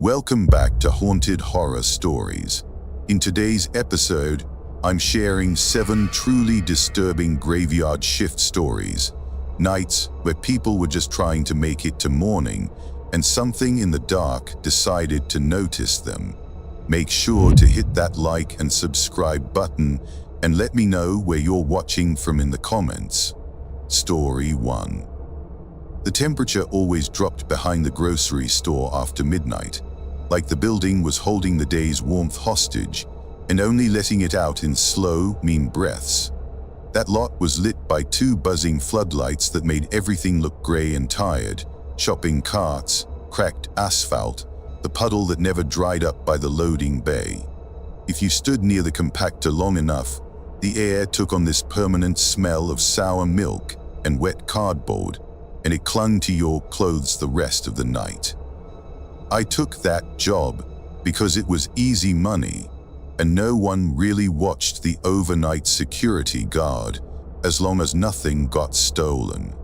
Welcome back to Haunted Horror Stories. In today's episode, I'm sharing 7 truly disturbing graveyard shift stories. Nights where people were just trying to make it to morning, and something in the dark decided to notice them. Make sure to hit that like and subscribe button, and let me know where you're watching from in the comments. Story 1. The temperature always dropped behind the grocery store after midnight, like the building was holding the day's warmth hostage and only letting it out in slow, mean breaths. That lot was lit by 2 buzzing floodlights that made everything look grey and tired: shopping carts, cracked asphalt, the puddle that never dried up by the loading bay. If you stood near the compactor long enough, the air took on this permanent smell of sour milk and wet cardboard, and it clung to your clothes the rest of the night. I took that job because it was easy money, and no one really watched the overnight security guard as long as nothing got stolen.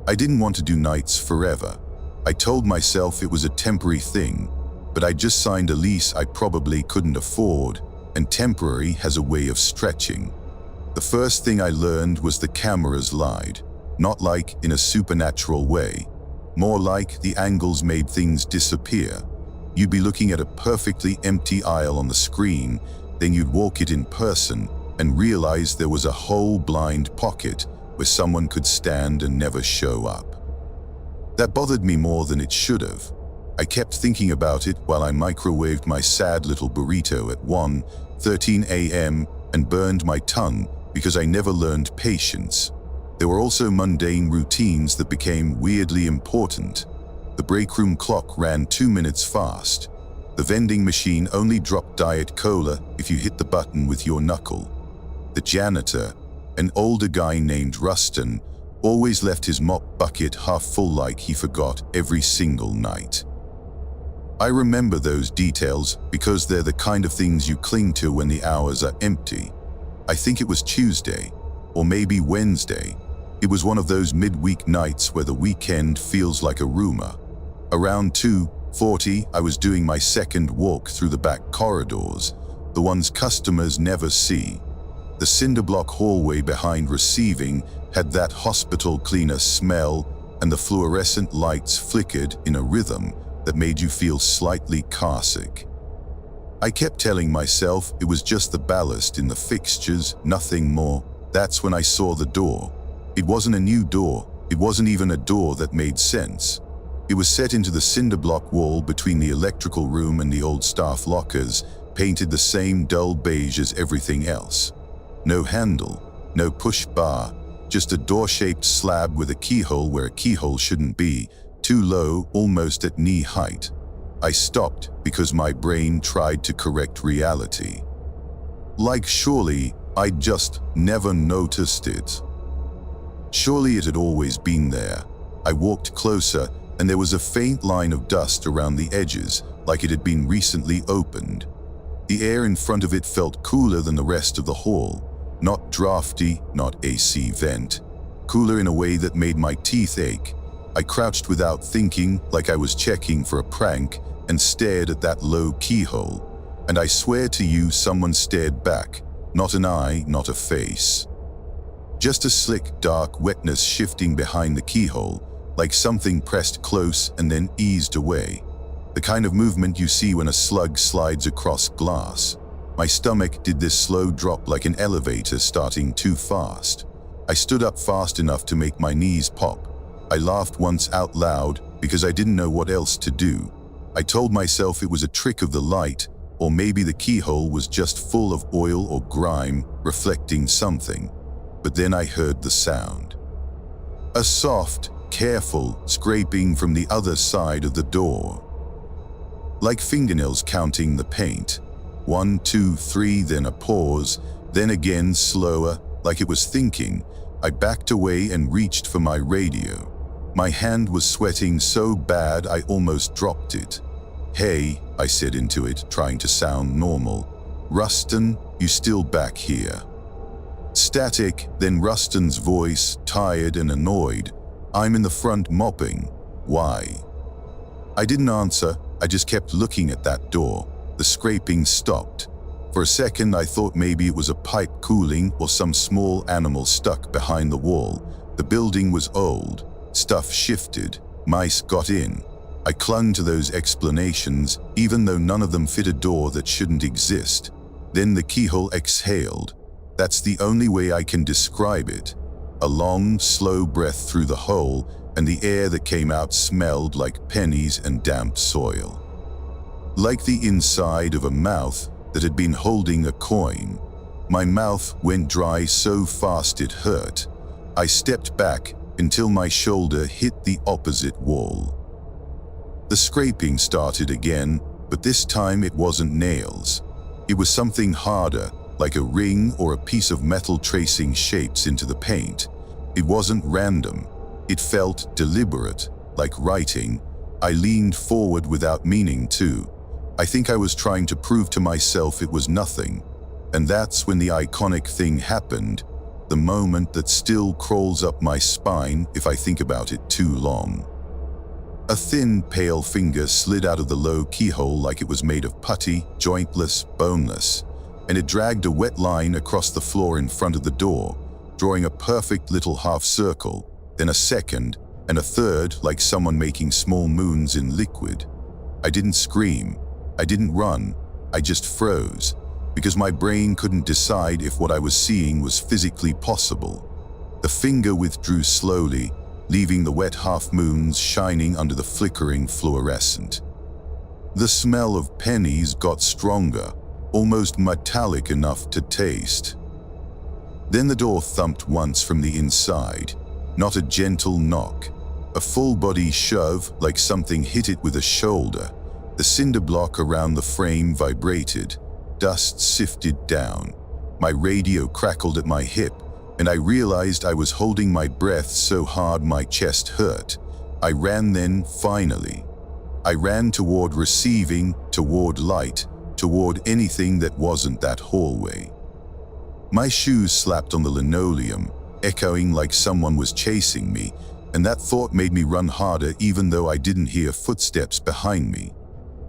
I didn't want to do nights forever. I told myself it was a temporary thing, but I just signed a lease I probably couldn't afford, and temporary has a way of stretching. The first thing I learned was the cameras lied, not like in a supernatural way. More like the angles made things disappear. You'd be looking at a perfectly empty aisle on the screen, then you'd walk it in person and realize there was a whole blind pocket where someone could stand and never show up. That bothered me more than it should have. I kept thinking about it while I microwaved my sad little burrito at 1:13 a.m. and burned my tongue because I never learned patience. There were also mundane routines that became weirdly important. The break room clock ran 2 minutes fast. The vending machine only dropped Diet Cola if you hit the button with your knuckle. The janitor, an older guy named Rustin, always left his mop bucket half full like he forgot every single night. I remember those details because they're the kind of things you cling to when the hours are empty. I think it was Tuesday, or maybe Wednesday. It was one of those midweek nights where the weekend feels like a rumor. Around 2:40, I was doing my second walk through the back corridors, the ones customers never see. The cinderblock hallway behind receiving had that hospital cleaner smell, and the fluorescent lights flickered in a rhythm that made you feel slightly car-sick. I kept telling myself it was just the ballast in the fixtures, nothing more. That's when I saw the door. It wasn't a new door. It wasn't even a door that made sense. It was set into the cinderblock wall between the electrical room and the old staff lockers, painted the same dull beige as everything else. No handle, no push bar, just a door-shaped slab with a keyhole where a keyhole shouldn't be, too low, almost at knee height. I stopped because my brain tried to correct reality. Like surely I'd just never noticed it. Surely it had always been there. I walked closer, and there was a faint line of dust around the edges, like it had been recently opened. The air in front of it felt cooler than the rest of the hall. Not drafty, not AC vent. Cooler in a way that made my teeth ache. I crouched without thinking, like I was checking for a prank, and stared at that low keyhole. And I swear to you, someone stared back. Not an eye, not a face. Just a slick, dark wetness shifting behind the keyhole, like something pressed close and then eased away. The kind of movement you see when a slug slides across glass. My stomach did this slow drop like an elevator starting too fast. I stood up fast enough to make my knees pop. I laughed once out loud because I didn't know what else to do. I told myself it was a trick of the light, or maybe the keyhole was just full of oil or grime, reflecting something. But then I heard the sound. A soft, careful scraping from the other side of the door. Like fingernails counting the paint. 1, 2, 3, then a pause, then again slower, like it was thinking. I backed away and reached for my radio. My hand was sweating so bad I almost dropped it. "Hey," I said into it, trying to sound normal. "Rustin, you still back here?" Static, then Rustin's voice, tired and annoyed. "I'm in the front mopping." "Why?" I didn't answer, I just kept looking at that door. The scraping stopped. For a second, I thought maybe it was a pipe cooling or some small animal stuck behind the wall. The building was old. Stuff shifted. Mice got in. I clung to those explanations, even though none of them fit a door that shouldn't exist. Then the keyhole exhaled. That's the only way I can describe it. A long, slow breath through the hole, and the air that came out smelled like pennies and damp soil. Like the inside of a mouth that had been holding a coin. My mouth went dry so fast it hurt. I stepped back until my shoulder hit the opposite wall. The scraping started again, but this time it wasn't nails. It was something harder, like a ring or a piece of metal tracing shapes into the paint. It wasn't random. It felt deliberate, like writing. I leaned forward without meaning to. I think I was trying to prove to myself it was nothing. And that's when the iconic thing happened, the moment that still crawls up my spine if I think about it too long. A thin, pale finger slid out of the low keyhole like it was made of putty, jointless, boneless, and it dragged a wet line across the floor in front of the door, drawing a perfect little half circle, then a second, and a third like someone making small moons in liquid. I didn't scream. I didn't run. I just froze, because my brain couldn't decide if what I was seeing was physically possible. The finger withdrew slowly, leaving the wet half-moons shining under the flickering fluorescent. The smell of pennies got stronger, almost metallic enough to taste. Then the door thumped once from the inside, not a gentle knock, a full-body shove like something hit it with a shoulder. The cinder block around the frame vibrated. Dust sifted down. My radio crackled at my hip, and I realized I was holding my breath so hard my chest hurt. I ran then, finally. I ran toward receiving, toward light, toward anything that wasn't that hallway. My shoes slapped on the linoleum, echoing like someone was chasing me, and that thought made me run harder even though I didn't hear footsteps behind me.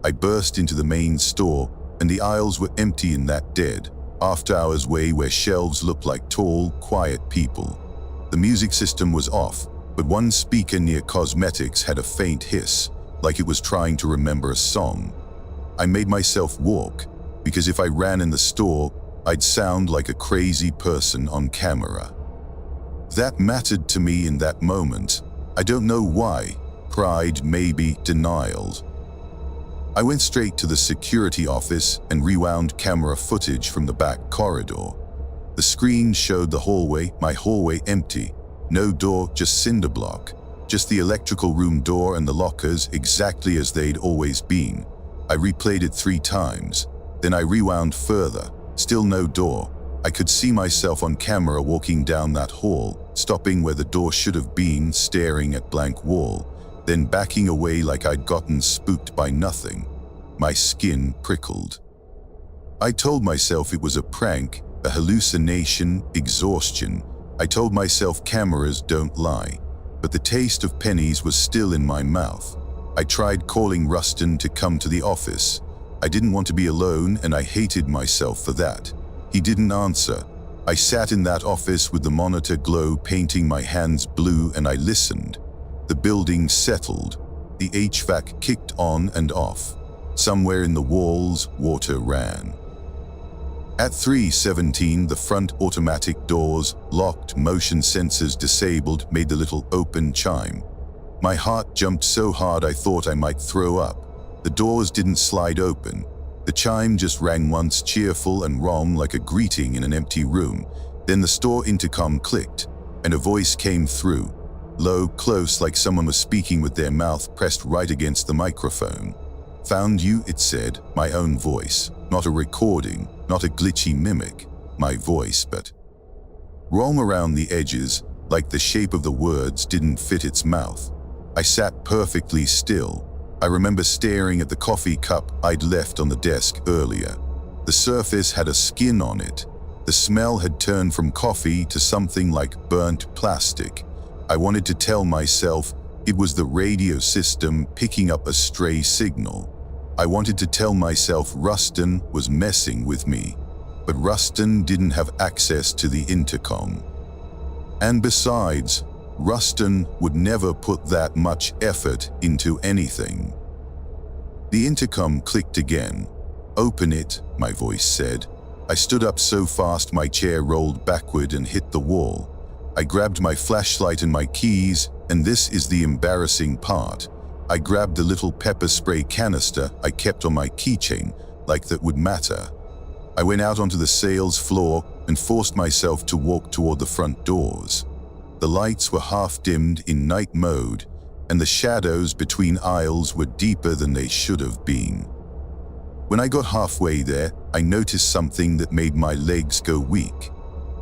I burst into the main store, and the aisles were empty in that dead, after-hours way where shelves looked like tall, quiet people. The music system was off, but one speaker near cosmetics had a faint hiss, like it was trying to remember a song. I made myself walk, because if I ran in the store, I'd sound like a crazy person on camera. That mattered to me in that moment. I don't know why. Pride, maybe, denial. I went straight to the security office and rewound camera footage from the back corridor. The screen showed the hallway, my hallway empty. No door, just cinder block. Just the electrical room door and the lockers exactly as they'd always been. I replayed it 3 times. Then I rewound further. Still no door. I could see myself on camera walking down that hall, stopping where the door should have been, staring at blank wall, then backing away like I'd gotten spooked by nothing. My skin prickled. I told myself it was a prank, a hallucination, exhaustion. I told myself cameras don't lie. But the taste of pennies was still in my mouth. I tried calling Rustin to come to the office. I didn't want to be alone, and I hated myself for that. He didn't answer. I sat in that office with the monitor glow painting my hands blue, and I listened. The building settled. The HVAC kicked on and off. Somewhere in the walls, water ran. At 3:17, the front automatic doors, locked, motion sensors disabled, made the little open chime. My heart jumped so hard I thought I might throw up. The doors didn't slide open. The chime just rang once, cheerful and wrong like a greeting in an empty room. Then the store intercom clicked, and a voice came through. Low, close, like someone was speaking with their mouth pressed right against the microphone. "Found you," it said, my own voice. Not a recording, not a glitchy mimic. My voice, but wrong around the edges, like the shape of the words didn't fit its mouth. I sat perfectly still. I remember staring at the coffee cup I'd left on the desk earlier. The surface had a skin on it. The smell had turned from coffee to something like burnt plastic. I wanted to tell myself it was the radio system picking up a stray signal. I wanted to tell myself Rustin was messing with me, but Rustin didn't have access to the intercom. And besides, Rustin would never put that much effort into anything. The intercom clicked again. "Open it," my voice said. I stood up so fast my chair rolled backward and hit the wall. I grabbed my flashlight and my keys, and this is the embarrassing part. I grabbed the little pepper spray canister I kept on my keychain, like that would matter. I went out onto the sales floor and forced myself to walk toward the front doors. The lights were half-dimmed in night mode, and the shadows between aisles were deeper than they should have been. When I got halfway there, I noticed something that made my legs go weak.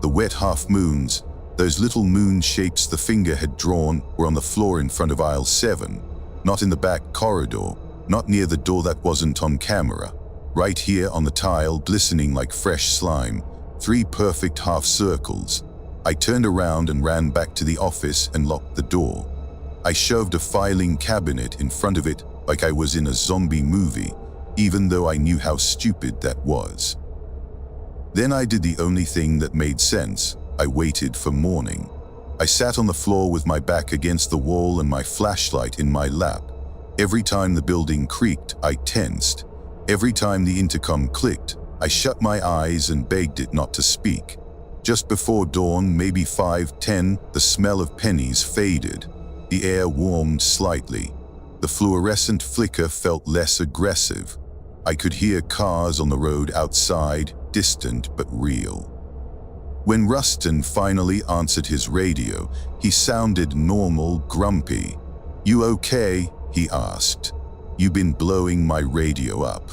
The wet half-moons, those little moon shapes the finger had drawn, were on the floor in front of aisle 7, not in the back corridor, not near the door that wasn't on camera. Right here on the tile, glistening like fresh slime, 3 perfect half circles. I turned around and ran back to the office and locked the door. I shoved a filing cabinet in front of it like I was in a zombie movie, even though I knew how stupid that was. Then I did the only thing that made sense. I waited for morning. I sat on the floor with my back against the wall and my flashlight in my lap. Every time the building creaked, I tensed. Every time the intercom clicked, I shut my eyes and begged it not to speak. Just before dawn, maybe 5:10, the smell of pennies faded. The air warmed slightly. The fluorescent flicker felt less aggressive. I could hear cars on the road outside, distant but real. When Rustin finally answered his radio, he sounded normal, grumpy. "You okay?" he asked. "You've been blowing my radio up."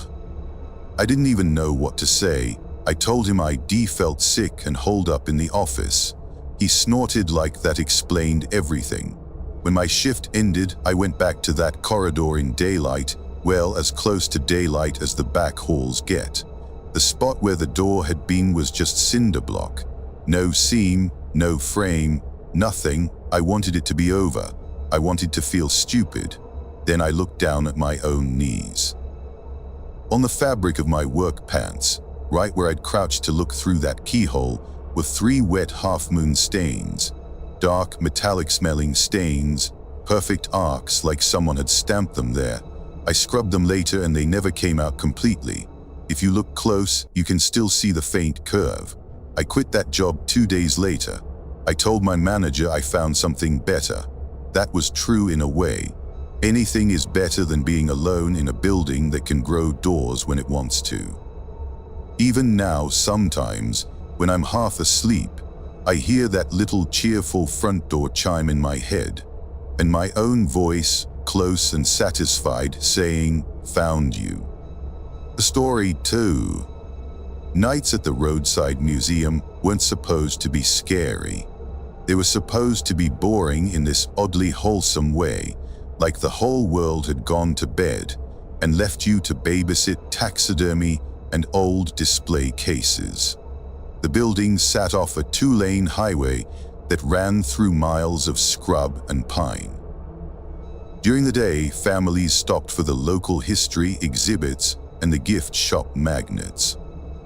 I didn't even know what to say. I told him I felt sick and holed up in the office. He snorted like that explained everything. When my shift ended, I went back to that corridor in daylight, well, as close to daylight as the back halls get. The spot where the door had been was just cinder block. No seam, no frame, nothing. I wanted it to be over. I wanted to feel stupid. Then I looked down at my own knees. On the fabric of my work pants, right where I'd crouched to look through that keyhole, were 3 wet half-moon stains. Dark, metallic-smelling stains, perfect arcs like someone had stamped them there. I scrubbed them later and they never came out completely. If you look close, you can still see the faint curve. I quit that job 2 days later. I told my manager I found something better. That was true in a way. Anything is better than being alone in a building that can grow doors when it wants to. Even now, sometimes, when I'm half asleep, I hear that little cheerful front door chime in my head, and my own voice, close and satisfied, saying, "Found you." The story 2. Nights at the roadside museum weren't supposed to be scary. They were supposed to be boring in this oddly wholesome way, like the whole world had gone to bed and left you to babysit taxidermy and old display cases. The building sat off a 2-lane highway that ran through miles of scrub and pine. During the day, families stopped for the local history exhibits and the gift shop magnets.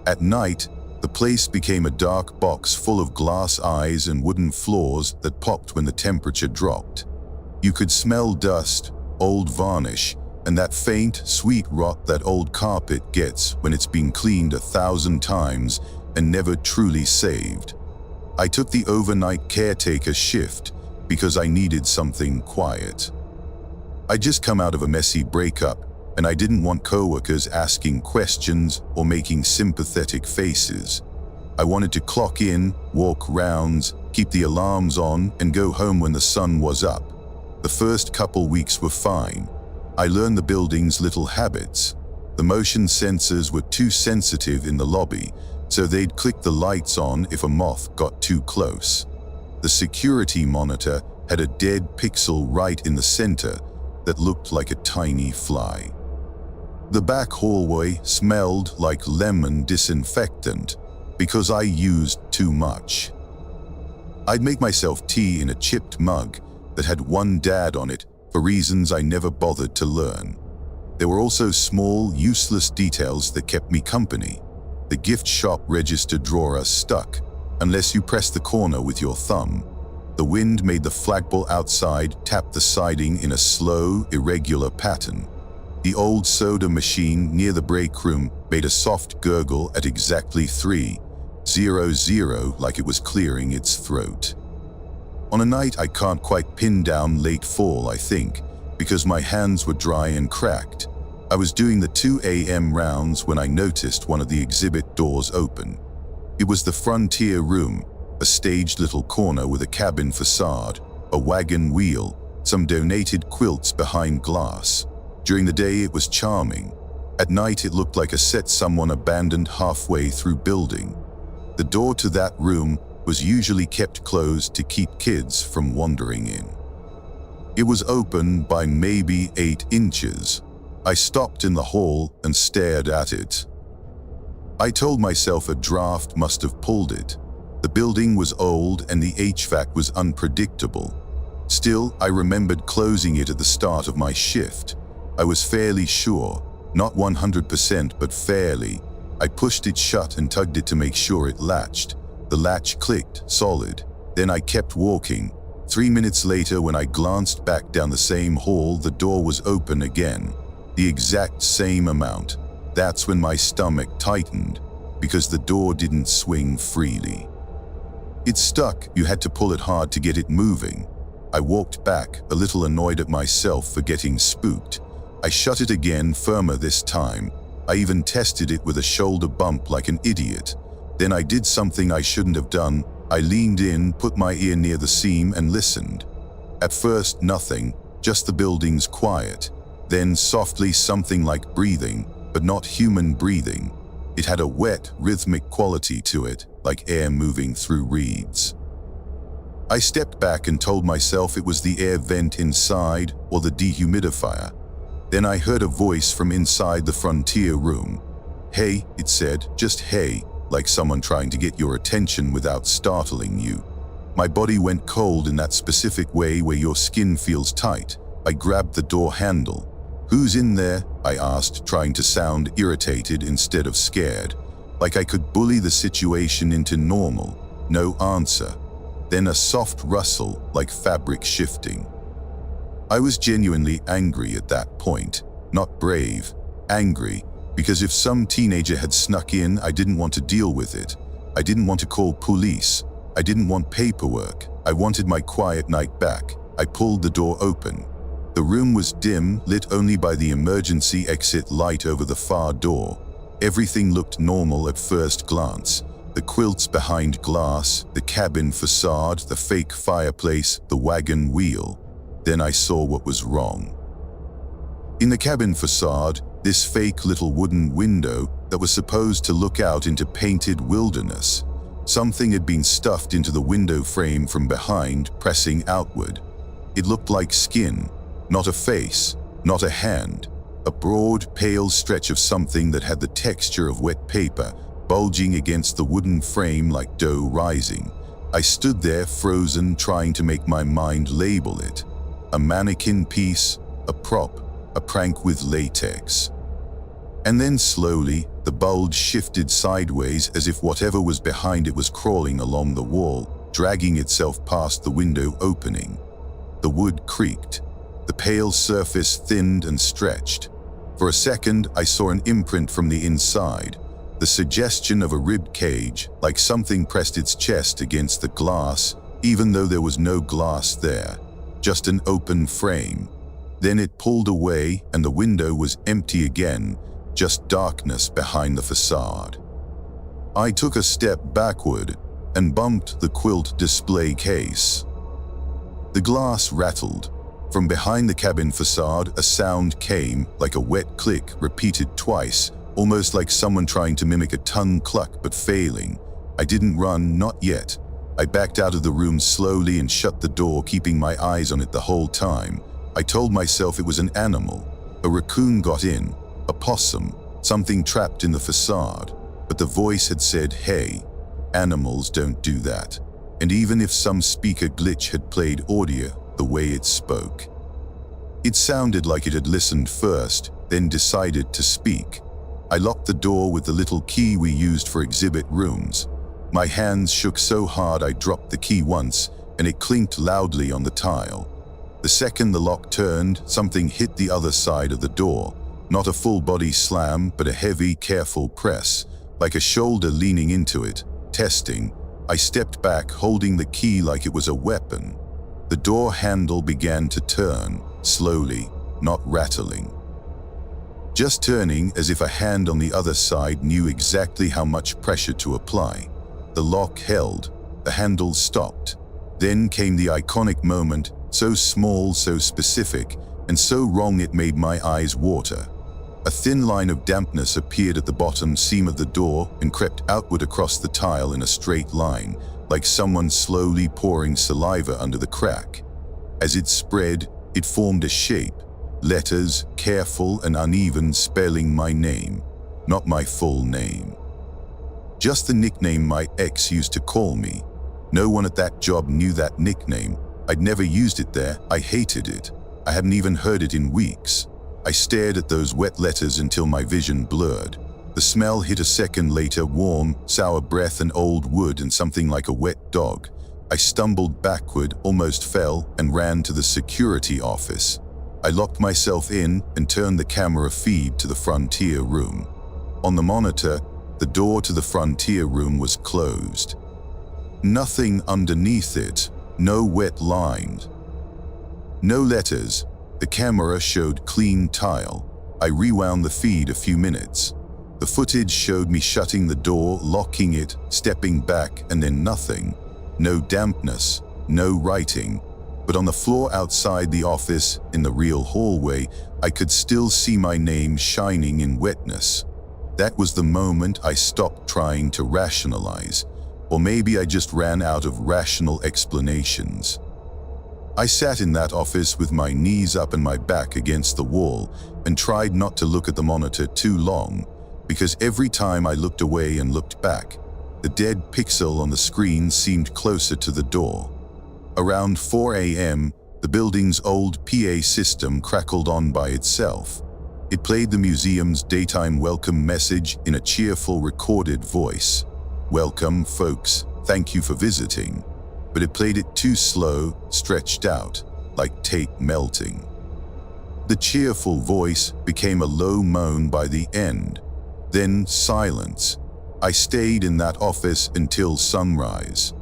At night, the place became a dark box full of glass eyes and wooden floors that popped when the temperature dropped. You could smell dust, old varnish, and that faint, sweet rot that old carpet gets when it's been cleaned 1,000 times and never truly saved. I took the overnight caretaker shift because I needed something quiet. I'd just come out of a messy breakup, and I didn't want coworkers asking questions or making sympathetic faces. I wanted to clock in, walk rounds, keep the alarms on, and go home when the sun was up. The first couple weeks were fine. I learned the building's little habits. The motion sensors were too sensitive in the lobby, so they'd click the lights on if a moth got too close. The security monitor had a dead pixel right in the center that looked like a tiny fly. The back hallway smelled like lemon disinfectant because I used too much. I'd make myself tea in a chipped mug that had one dad on it for reasons I never bothered to learn. There were also small, useless details that kept me company. The gift shop register drawer stuck, unless you pressed the corner with your thumb. The wind made the flagpole outside tap the siding in a slow, irregular pattern. The old soda machine near the break room made a soft gurgle at exactly 3:00, like it was clearing its throat. On a night I can't quite pin down, late fall, I think, because my hands were dry and cracked. I was doing the 2 a.m. rounds when I noticed one of the exhibit doors open. It was the frontier room, a staged little corner with a cabin facade, a wagon wheel, some donated quilts behind glass. During the day it was charming. At night it looked like a set someone abandoned halfway through building. The door to that room was usually kept closed to keep kids from wandering in. It was open by maybe 8 inches. I stopped in the hall and stared at it. I told myself a draft must have pulled it. The building was old and the HVAC was unpredictable. Still, I remembered closing it at the start of my shift. I was fairly sure, not 100%, but fairly. I pushed it shut and tugged it to make sure it latched. The latch clicked, solid. Then I kept walking. 3 minutes later, when I glanced back down the same hall, the door was open again. The exact same amount. That's when my stomach tightened, because the door didn't swing freely. It stuck. You had to pull it hard to get it moving. I walked back, a little annoyed at myself for getting spooked. I shut it again, firmer this time. I even tested it with a shoulder bump like an idiot. Then I did something I shouldn't have done. I leaned in, put my ear near the seam and listened. At first, nothing, just the building's quiet. Then softly something like breathing, but not human breathing. It had a wet, rhythmic quality to it, like air moving through reeds. I stepped back and told myself it was the air vent inside or the dehumidifier. Then I heard a voice from inside the frontier room. "Hey," it said, just hey, like someone trying to get your attention without startling you. My body went cold in that specific way where your skin feels tight. I grabbed the door handle. "Who's in there?" I asked, trying to sound irritated instead of scared, like I could bully the situation into normal. No answer. Then a soft rustle, like fabric shifting. I was genuinely angry at that point. Not brave, angry, because if some teenager had snuck in, I didn't want to deal with it. I didn't want to call police. I didn't want paperwork. I wanted my quiet night back. I pulled the door open. The room was dim, lit only by the emergency exit light over the far door. Everything looked normal at first glance. The quilts behind glass, the cabin facade, the fake fireplace, the wagon wheel. Then I saw what was wrong. In the cabin facade, this fake little wooden window that was supposed to look out into painted wilderness. Something had been stuffed into the window frame from behind, pressing outward. It looked like skin, not a face, not a hand. A broad, pale stretch of something that had the texture of wet paper, bulging against the wooden frame like dough rising. I stood there, frozen, trying to make my mind label it. A mannequin piece, a prop, a prank with latex. And then slowly, the bulge shifted sideways as if whatever was behind it was crawling along the wall, dragging itself past the window opening. The wood creaked. The pale surface thinned and stretched. For a second, I saw an imprint from the inside, the suggestion of a rib cage, like something pressed its chest against the glass, even though there was no glass there, just an open frame. Then it pulled away and the window was empty again, just darkness behind the facade. I took a step backward and bumped the quilt display case. The glass rattled. From behind the cabin facade, a sound came, like a wet click, repeated twice, almost like someone trying to mimic a tongue cluck but failing. I didn't run, not yet. I backed out of the room slowly and shut the door, keeping my eyes on it the whole time. I told myself it was an animal. A raccoon got in, a possum, something trapped in the facade. But the voice had said, "Hey, animals don't do that." And even if some speaker glitch had played audio the way it spoke, it sounded like it had listened first, then decided to speak. I locked the door with the little key we used for exhibit rooms. My hands shook so hard I dropped the key once, and it clinked loudly on the tile. The second the lock turned, something hit the other side of the door. Not a full-body slam, but a heavy, careful press, like a shoulder leaning into it, testing. I stepped back, holding the key like it was a weapon. The door handle began to turn, slowly, not rattling. Just turning as if a hand on the other side knew exactly how much pressure to apply. The lock held, the handle stopped. Then came the iconic moment, so small, so specific, and so wrong it made my eyes water. A thin line of dampness appeared at the bottom seam of the door and crept outward across the tile in a straight line, like someone slowly pouring saliva under the crack. As it spread, it formed a shape, letters, careful and uneven, spelling my name, not my full name. Just the nickname my ex used to call me. No one at that job knew that nickname. I'd never used it there. I hated it. I hadn't even heard it in weeks. I stared at those wet letters until my vision blurred. The smell hit a second later, warm, sour breath and old wood and something like a wet dog. I stumbled backward, almost fell, and ran to the security office. I locked myself in and turned the camera feed to the frontier room. On the monitor, the door to the frontier room was closed. Nothing underneath it, no wet lines. No letters. The camera showed clean tile. I rewound the feed a few minutes. The footage showed me shutting the door, locking it, stepping back, and then nothing. No dampness, no writing. But on the floor outside the office, in the real hallway, I could still see my name shining in wetness. That was the moment I stopped trying to rationalize. Or maybe I just ran out of rational explanations. I sat in that office with my knees up and my back against the wall and tried not to look at the monitor too long, because every time I looked away and looked back, the dead pixel on the screen seemed closer to the door. Around 4 a.m., the building's old PA system crackled on by itself. It played the museum's daytime welcome message in a cheerful recorded voice. "Welcome, folks. Thank you for visiting." But it played it too slow, stretched out, like tape melting. The cheerful voice became a low moan by the end. Then silence. I stayed in that office until sunrise.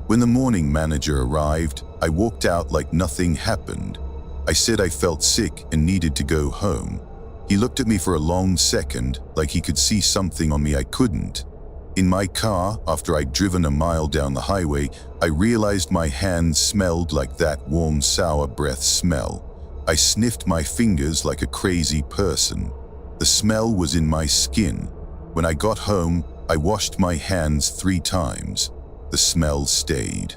When the morning manager arrived, I walked out like nothing happened. I said I felt sick and needed to go home. He looked at me for a long second, like he could see something on me I couldn't. In my car, after I'd driven a mile down the highway, I realized my hands smelled like that warm, sour breath smell. I sniffed my fingers like a crazy person. The smell was in my skin. When I got home, I washed my hands 3 times. The smell stayed.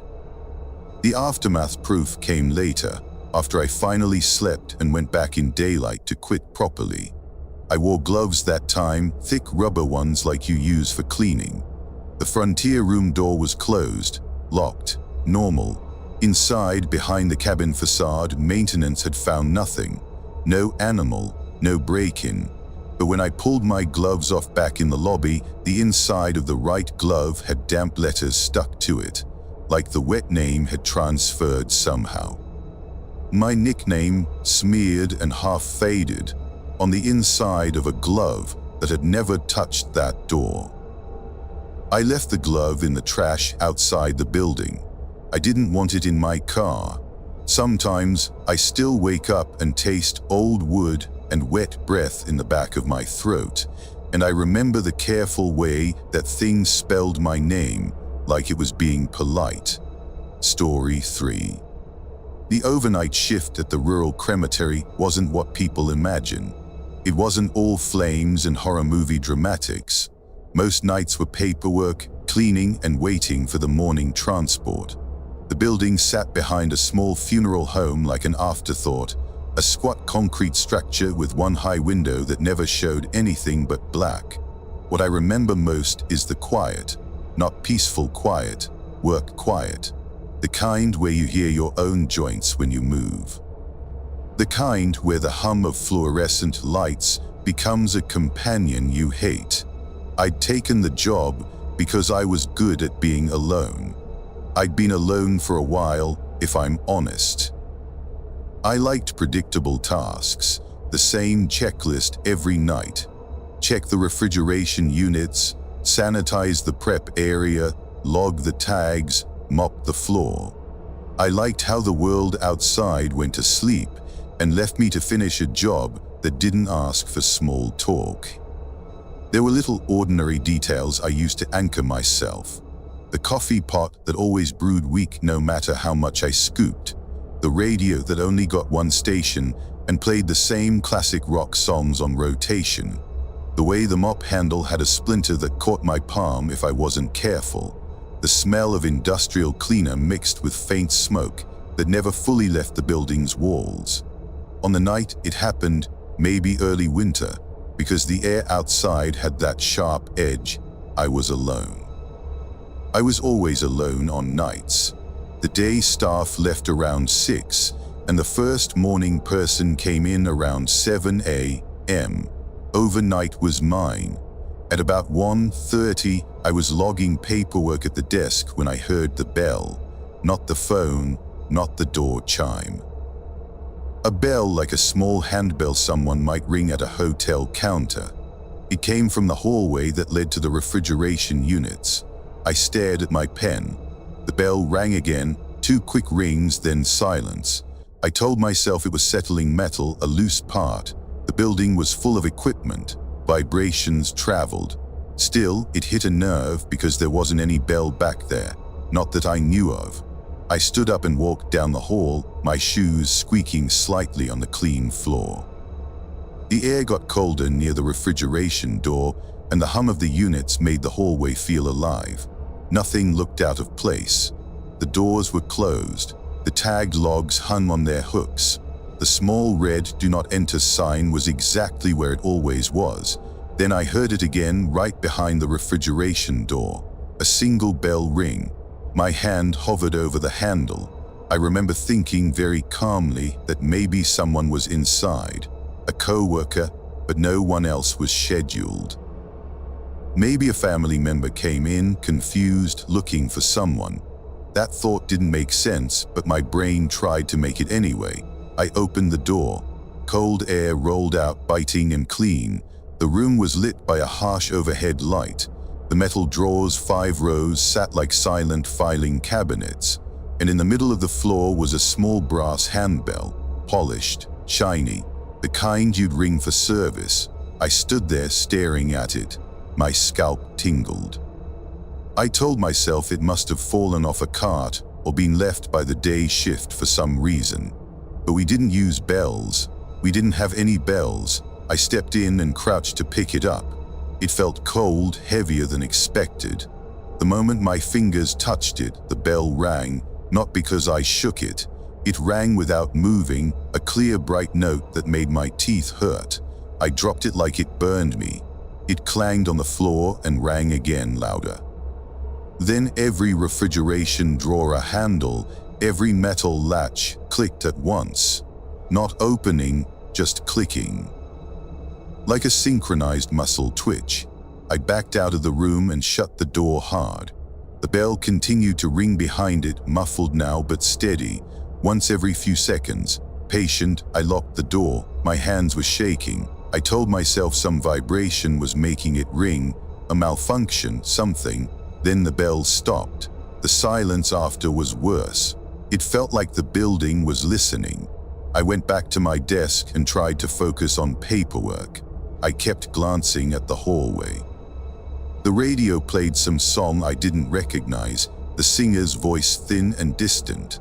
The aftermath proof came later, after I finally slept and went back in daylight to quit properly. I wore gloves that time, thick rubber ones like you use for cleaning. The frontier room door was closed, locked, normal. Inside, behind the cabin facade, maintenance had found nothing. No animal, no break-in. But when I pulled my gloves off back in the lobby, the inside of the right glove had damp letters stuck to it, like the wet name had transferred somehow. My nickname, smeared and half-faded, on the inside of a glove that had never touched that door. I left the glove in the trash outside the building. I didn't want it in my car. Sometimes I still wake up and taste old wood and wet breath in the back of my throat, and I remember the careful way that thing spelled my name like it was being polite. Story 3. The overnight shift at the rural cemetery wasn't what people imagine. It wasn't all flames and horror movie dramatics. Most nights were paperwork, cleaning, and waiting for the morning transport. The building sat behind a small funeral home like an afterthought, a squat concrete structure with one high window that never showed anything but black. What I remember most is the quiet, not peaceful quiet, work quiet, the kind where you hear your own joints when you move. The kind where the hum of fluorescent lights becomes a companion you hate. I'd taken the job because I was good at being alone. I'd been alone for a while, if I'm honest. I liked predictable tasks, the same checklist every night. Check the refrigeration units, sanitize the prep area, log the tags, mop the floor. I liked how the world outside went to sleep and left me to finish a job that didn't ask for small talk. There were little ordinary details I used to anchor myself. The coffee pot that always brewed weak no matter how much I scooped. The radio that only got one station and played the same classic rock songs on rotation. The way the mop handle had a splinter that caught my palm if I wasn't careful. The smell of industrial cleaner mixed with faint smoke that never fully left the building's walls. On the night it happened, maybe early winter, because the air outside had that sharp edge, I was alone. I was always alone on nights. The day staff left around 6, and the first morning person came in around 7 a.m. Overnight was mine. At about 1:30, I was logging paperwork at the desk when I heard the bell. Not the phone, not the door chime. A bell like a small handbell someone might ring at a hotel counter. It came from the hallway that led to the refrigeration units. I stared at my pen. The bell rang again, 2 quick rings, then silence. I told myself it was settling metal, a loose part. The building was full of equipment. Vibrations traveled. Still, it hit a nerve because there wasn't any bell back there. Not that I knew of. I stood up and walked down the hall, my shoes squeaking slightly on the clean floor. The air got colder near the refrigeration door, and the hum of the units made the hallway feel alive. Nothing looked out of place. The doors were closed. The tagged logs hung on their hooks. The small red "Do Not Enter" sign was exactly where it always was. Then I heard it again right behind the refrigeration door. A single bell ring. My hand hovered over the handle. I remember thinking very calmly that maybe someone was inside. A co-worker, but no one else was scheduled. Maybe a family member came in, confused, looking for someone. That thought didn't make sense, but my brain tried to make it anyway. I opened the door. Cold air rolled out, biting and clean. The room was lit by a harsh overhead light. The metal drawers, 5 rows, sat like silent filing cabinets. And in the middle of the floor was a small brass handbell, polished, shiny, the kind you'd ring for service. I stood there staring at it. My scalp tingled. I told myself it must have fallen off a cart or been left by the day shift for some reason. But we didn't use bells. We didn't have any bells. I stepped in and crouched to pick it up. It felt cold, heavier than expected. The moment my fingers touched it, the bell rang, not because I shook it. It rang without moving, a clear, bright note that made my teeth hurt. I dropped it like it burned me. It clanged on the floor and rang again, louder. Then every refrigeration drawer handle, every metal latch clicked at once. Not opening, just clicking. Like a synchronized muscle twitch, I backed out of the room and shut the door hard. The bell continued to ring behind it, muffled now but steady. Once every few seconds, patient, I locked the door. My hands were shaking. I told myself some vibration was making it ring, a malfunction, something. Then the bell stopped. The silence after was worse. It felt like the building was listening. I went back to my desk and tried to focus on paperwork. I kept glancing at the hallway. The radio played some song I didn't recognize, the singer's voice thin and distant.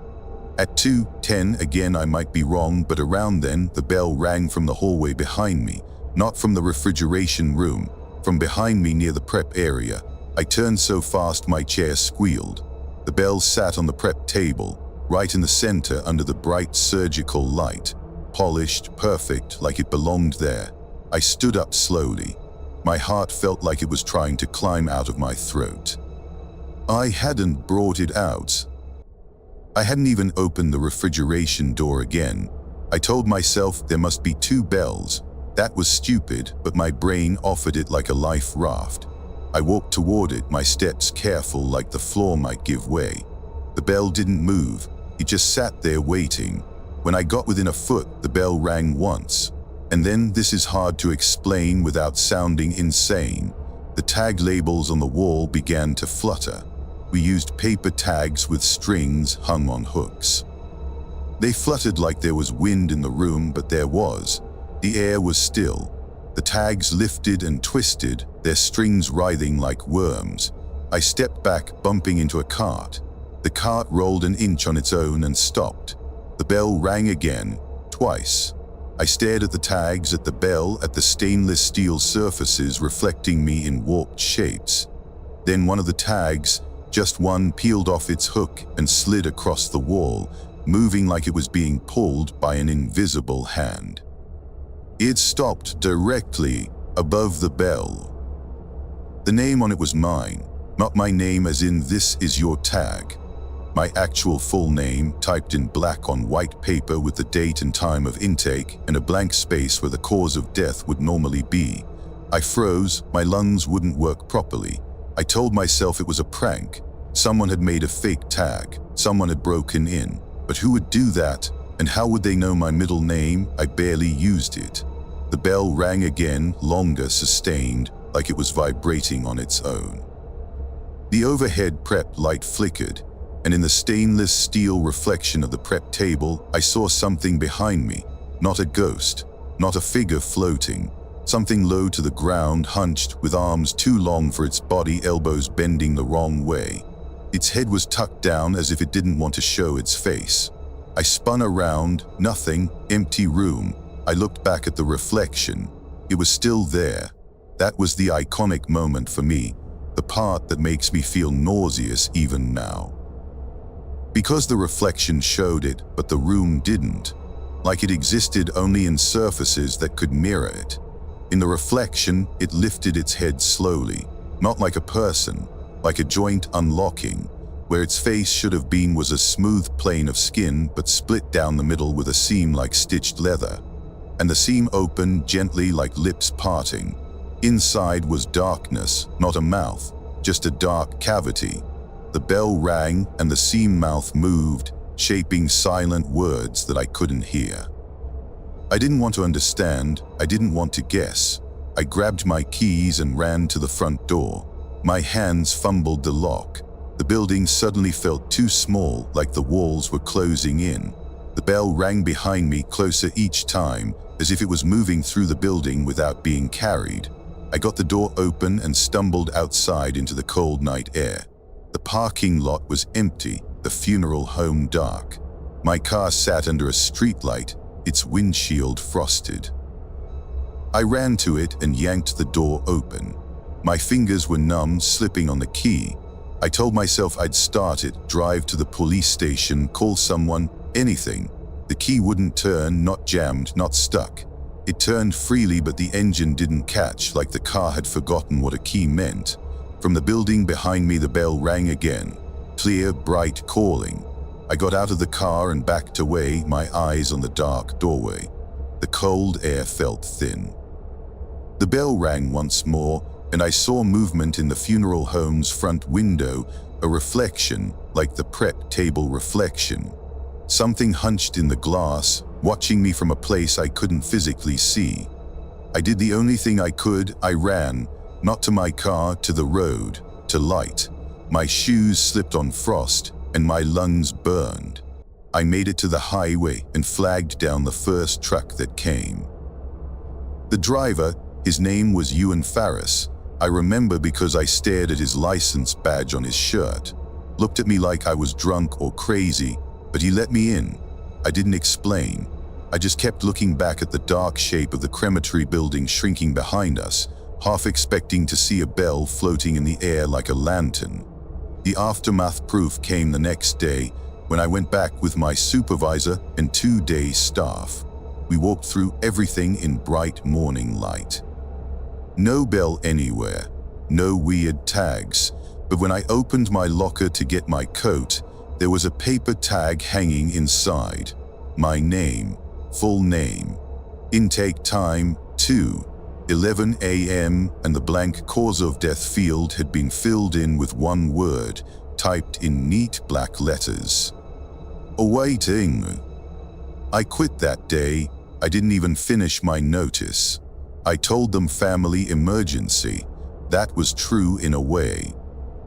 At 2:10 again, I might be wrong, but around then the bell rang from the hallway behind me, not from the refrigeration room, from behind me near the prep area. I turned so fast my chair squealed. The bell sat on the prep table, right in the center under the bright surgical light, polished, perfect, like it belonged there. I stood up slowly. My heart felt like it was trying to climb out of my throat. I hadn't brought it out. I hadn't even opened the refrigeration door again. I told myself there must be 2 bells. That was stupid, but my brain offered it like a life raft. I walked toward it, my steps careful like the floor might give way. The bell didn't move, it just sat there waiting. When I got within a foot, the bell rang once. And then, this is hard to explain without sounding insane, the tag labels on the wall began to flutter. We used paper tags with strings hung on hooks. They fluttered like there was wind in the room, but there was. The air was still. The tags lifted and twisted, their strings writhing like worms. I stepped back, bumping into a cart. The cart rolled an inch on its own and stopped. The bell rang again, twice. I stared at the tags, at the bell, at the stainless steel surfaces reflecting me in warped shapes. Then one of the tags, just one, peeled off its hook and slid across the wall, moving like it was being pulled by an invisible hand. It stopped directly above the bell. The name on it was mine, not my name as in "this is your tag." My actual full name, typed in black on white paper with the date and time of intake and a blank space where the cause of death would normally be. I froze, my lungs wouldn't work properly. I told myself it was a prank. Someone had made a fake tag. Someone had broken in. But who would do that? And how would they know my middle name? I barely used it. The bell rang again, longer, sustained, like it was vibrating on its own. The overhead prep light flickered, and in the stainless steel reflection of the prep table, I saw something behind me. Not a ghost, not a figure floating. Something low to the ground, hunched, with arms too long for its body, elbows bending the wrong way. Its head was tucked down as if it didn't want to show its face. I spun around, nothing, empty room. I looked back at the reflection. It was still there. That was the iconic moment for me, the part that makes me feel nauseous even now. Because the reflection showed it, but the room didn't. Like it existed only in surfaces that could mirror it. In the reflection, it lifted its head slowly, not like a person, like a joint unlocking. Where its face should have been was a smooth plane of skin, but split down the middle with a seam like stitched leather. And the seam opened gently like lips parting. Inside was darkness, not a mouth, just a dark cavity. The bell rang and the seam mouth moved, shaping silent words that I couldn't hear. I didn't want to understand, I didn't want to guess. I grabbed my keys and ran to the front door. My hands fumbled the lock. The building suddenly felt too small, like the walls were closing in. The bell rang behind me, closer each time, as if it was moving through the building without being carried. I got the door open and stumbled outside into the cold night air. The parking lot was empty, the funeral home dark. My car sat under a streetlight, its windshield frosted. I ran to it and yanked the door open. My fingers were numb, slipping on the key. I told myself I'd start it, drive to the police station, call someone, anything. The key wouldn't turn, not jammed, not stuck. It turned freely, but the engine didn't catch, like the car had forgotten what a key meant. From the building behind me, the bell rang again. Clear, bright, calling. I got out of the car and backed away, my eyes on the dark doorway. The cold air felt thin. The bell rang once more, and I saw movement in the funeral home's front window, a reflection, like the prep table reflection. Something hunched in the glass, watching me from a place I couldn't physically see. I did the only thing I could. I ran, not to my car, to the road, to light. My shoes slipped on frost, and my lungs burned. I made it to the highway and flagged down the first truck that came. The driver, his name was Ewan Farris. I remember because I stared at his license badge on his shirt. Looked at me like I was drunk or crazy, but he let me in. I didn't explain. I just kept looking back at the dark shape of the crematory building shrinking behind us, half expecting to see a bell floating in the air like a lantern. The aftermath proof came the next day, when I went back with my supervisor and 2 days' staff. We walked through everything in bright morning light. No bell anywhere, no weird tags, but when I opened my locker to get my coat, there was a paper tag hanging inside. My name, Full name. Intake time 2:11 a.m. and the blank cause of death field had been filled in with one word, typed in neat black letters. Awaiting. I quit that day. I didn't even finish my notice. I told them family emergency. That was true in a way.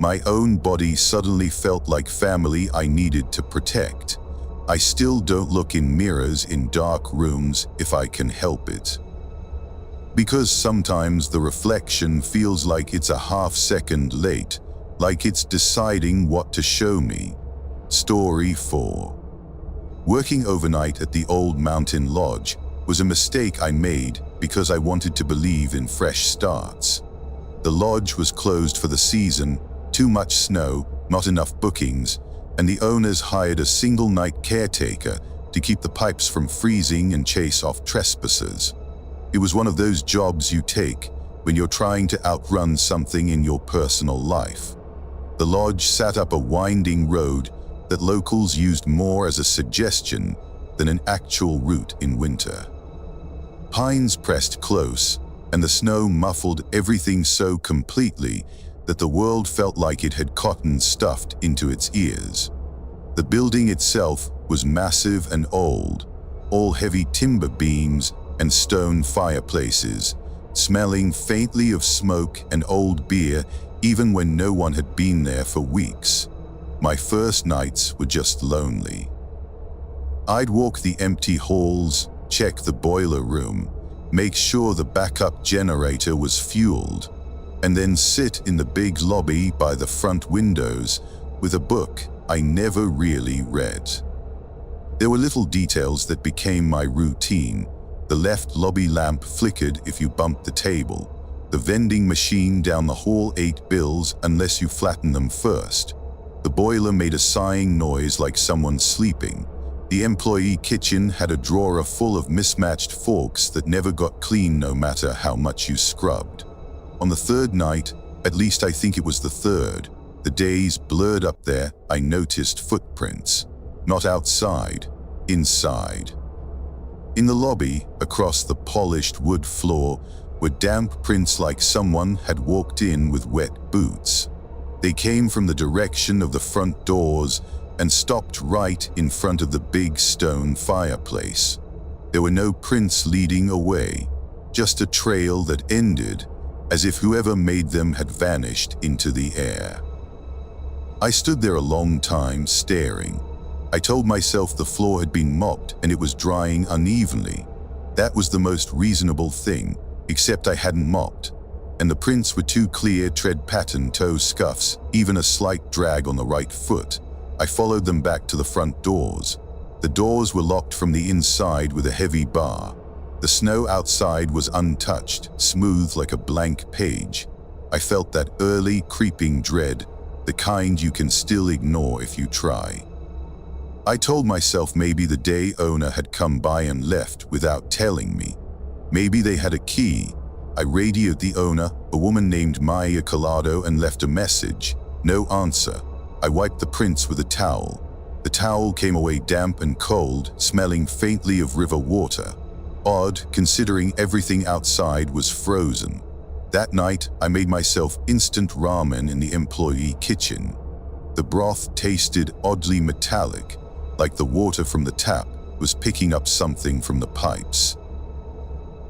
My own body suddenly felt like family I needed to protect. I still don't look in mirrors in dark rooms if I can help it. Because sometimes the reflection feels like it's a half-second late, like it's deciding what to show me. Story 4. Working overnight at the old mountain lodge was a mistake I made because I wanted to believe in fresh starts. The lodge was closed for the season, too much snow, not enough bookings, and the owners hired a single-night caretaker to keep the pipes from freezing and chase off trespassers. It was one of those jobs you take when you're trying to outrun something in your personal life. The lodge sat up a winding road that locals used more as a suggestion than an actual route in winter. Pines pressed close, and the snow muffled everything so completely that the world felt like it had cotton stuffed into its ears. The building itself was massive and old, all heavy timber beams and stone fireplaces, smelling faintly of smoke and old beer even when no one had been there for weeks. My first nights were just lonely. I'd walk the empty halls, check the boiler room, make sure the backup generator was fueled, and then sit in the big lobby by the front windows with a book I never really read. There were little details that became my routine. The left lobby lamp flickered if you bumped the table. The vending machine down the hall ate bills unless you flattened them first. The boiler made a sighing noise like someone sleeping. The employee kitchen had a drawer full of mismatched forks that never got clean no matter how much you scrubbed. On the third night, at least I think it was the third, the days blurred up there, I noticed footprints. Not outside, inside. In the lobby, across the polished wood floor, were damp prints like someone had walked in with wet boots. They came from the direction of the front doors and stopped right in front of the big stone fireplace. There were no prints leading away, just a trail that ended as if whoever made them had vanished into the air. I stood there a long time staring. I told myself the floor had been mopped and it was drying unevenly. That was the most reasonable thing, except I hadn't mopped. And the prints were too clear, tread pattern, toe scuffs, even a slight drag on the right foot. I followed them back to the front doors. The doors were locked from the inside with a heavy bar. The snow outside was untouched, smooth like a blank page. I felt that early, creeping dread, the kind you can still ignore if you try. I told myself maybe the day owner had come by and left without telling me. Maybe they had a key. I radioed the owner, a woman named Maya Collado, and left a message. No answer. I wiped the prints with a towel. The towel came away damp and cold, smelling faintly of river water. Odd, considering everything outside was frozen. That night, I made myself instant ramen in the employee kitchen. The broth tasted oddly metallic, like the water from the tap was picking up something from the pipes.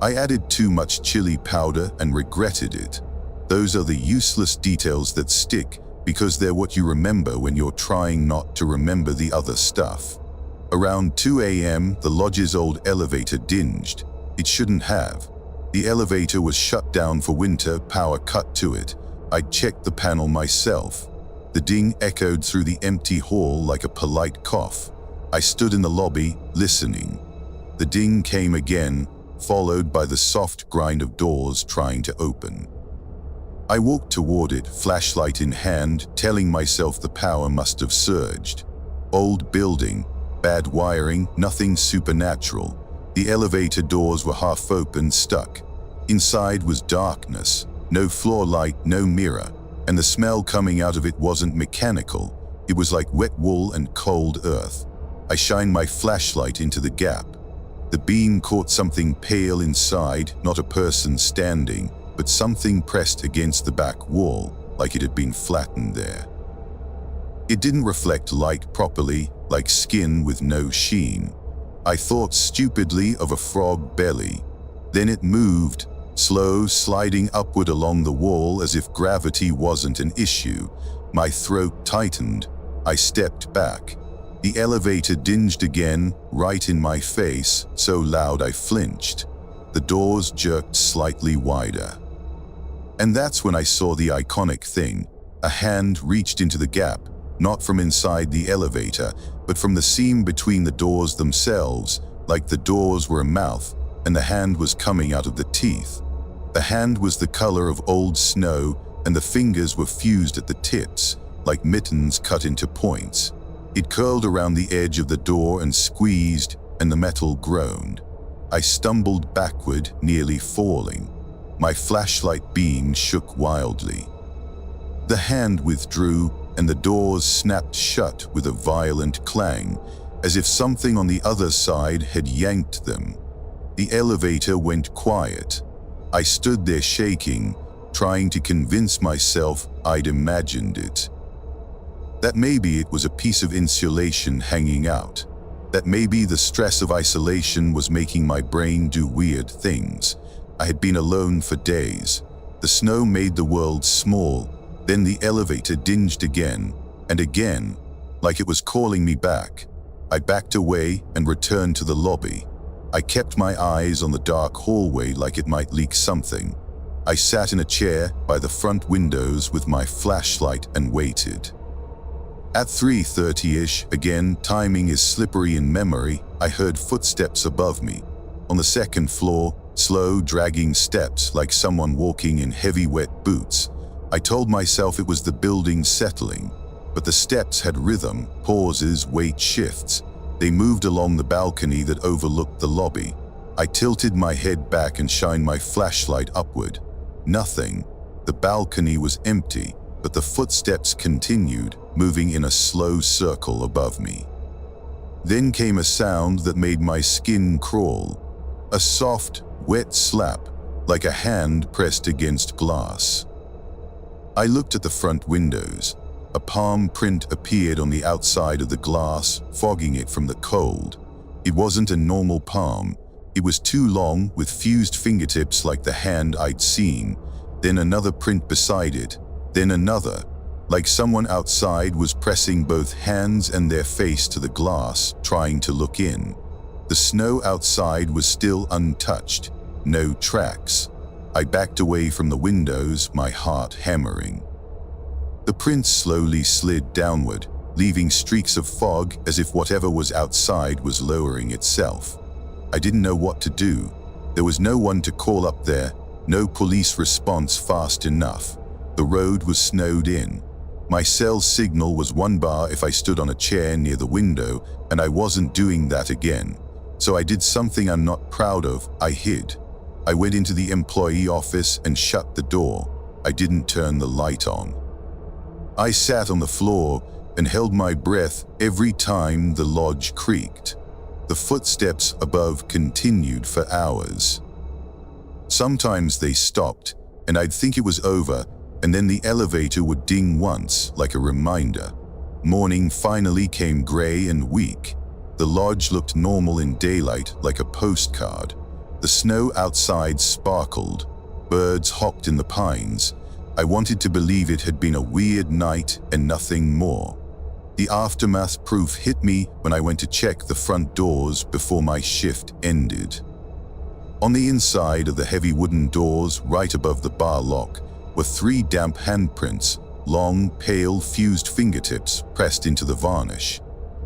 I added too much chili powder and regretted it. Those are the useless details that stick because they're what you remember when you're trying not to remember the other stuff. Around 2 a.m., the lodge's old elevator dinged. It shouldn't have. The elevator was shut down for winter, power cut to it. I'd checked the panel myself. The ding echoed through the empty hall like a polite cough. I stood in the lobby, listening. The ding came again, followed by the soft grind of doors trying to open. I walked toward it, flashlight in hand, telling myself the power must have surged. Old building, bad wiring, nothing supernatural. The elevator doors were half open, stuck. Inside was darkness, no floor light, no mirror, and the smell coming out of it wasn't mechanical. It was like wet wool and cold earth. I shined my flashlight into the gap. The beam caught something pale inside, not a person standing, but something pressed against the back wall, like it had been flattened there. It didn't reflect light properly, like skin with no sheen. I thought stupidly of a frog belly. Then it moved, slow, sliding upward along the wall as if gravity wasn't an issue. My throat tightened. I stepped back. The elevator dinged again, right in my face, so loud I flinched. The doors jerked slightly wider. And that's when I saw the iconic thing. A hand reached into the gap, not from inside the elevator, but from the seam between the doors themselves, like the doors were a mouth, and the hand was coming out of the teeth. The hand was the color of old snow, and the fingers were fused at the tips, like mittens cut into points. It curled around the edge of the door and squeezed, and the metal groaned. I stumbled backward, nearly falling. My flashlight beam shook wildly. The hand withdrew, and the doors snapped shut with a violent clang, as if something on the other side had yanked them. The elevator went quiet. I stood there shaking, trying to convince myself I'd imagined it. That maybe it was a piece of insulation hanging out. That maybe the stress of isolation was making my brain do weird things. I had been alone for days. The snow made the world small. Then the elevator dinged again, and again, like it was calling me back. I backed away and returned to the lobby. I kept my eyes on the dark hallway like it might leak something. I sat in a chair by the front windows with my flashlight and waited. At 3:30-ish, again, timing is slippery in memory, I heard footsteps above me. On the second floor, slow, dragging steps like someone walking in heavy wet boots. I told myself it was the building settling, but the steps had rhythm, pauses, weight shifts. They moved along the balcony that overlooked the lobby. I tilted my head back and shined my flashlight upward. Nothing. The balcony was empty, but the footsteps continued, moving in a slow circle above me. Then came a sound that made my skin crawl. A soft, wet slap, like a hand pressed against glass. I looked at the front windows. A palm print appeared on the outside of the glass, fogging it from the cold. It wasn't a normal palm. It was too long, with fused fingertips like the hand I'd seen. Then another print beside it. Then another, like someone outside was pressing both hands and their face to the glass, trying to look in. The snow outside was still untouched. No tracks. I backed away from the windows, my heart hammering. The print slowly slid downward, leaving streaks of fog as if whatever was outside was lowering itself. I didn't know what to do. There was no one to call up there, no police response fast enough. The road was snowed in. My cell signal was 1 bar if I stood on a chair near the window, and I wasn't doing that again. So I did something I'm not proud of. I hid. I went into the employee office and shut the door. I didn't turn the light on. I sat on the floor and held my breath every time the lodge creaked. The footsteps above continued for hours. Sometimes they stopped, and I'd think it was over, and then the elevator would ding once, like a reminder. Morning finally came gray and weak. The lodge looked normal in daylight, like a postcard. The snow outside sparkled. Birds hopped in the pines. I wanted to believe it had been a weird night and nothing more. The aftermath proof hit me when I went to check the front doors before my shift ended. On the inside of the heavy wooden doors, right above the bar lock, were 3 damp handprints, long, pale, fused fingertips pressed into the varnish.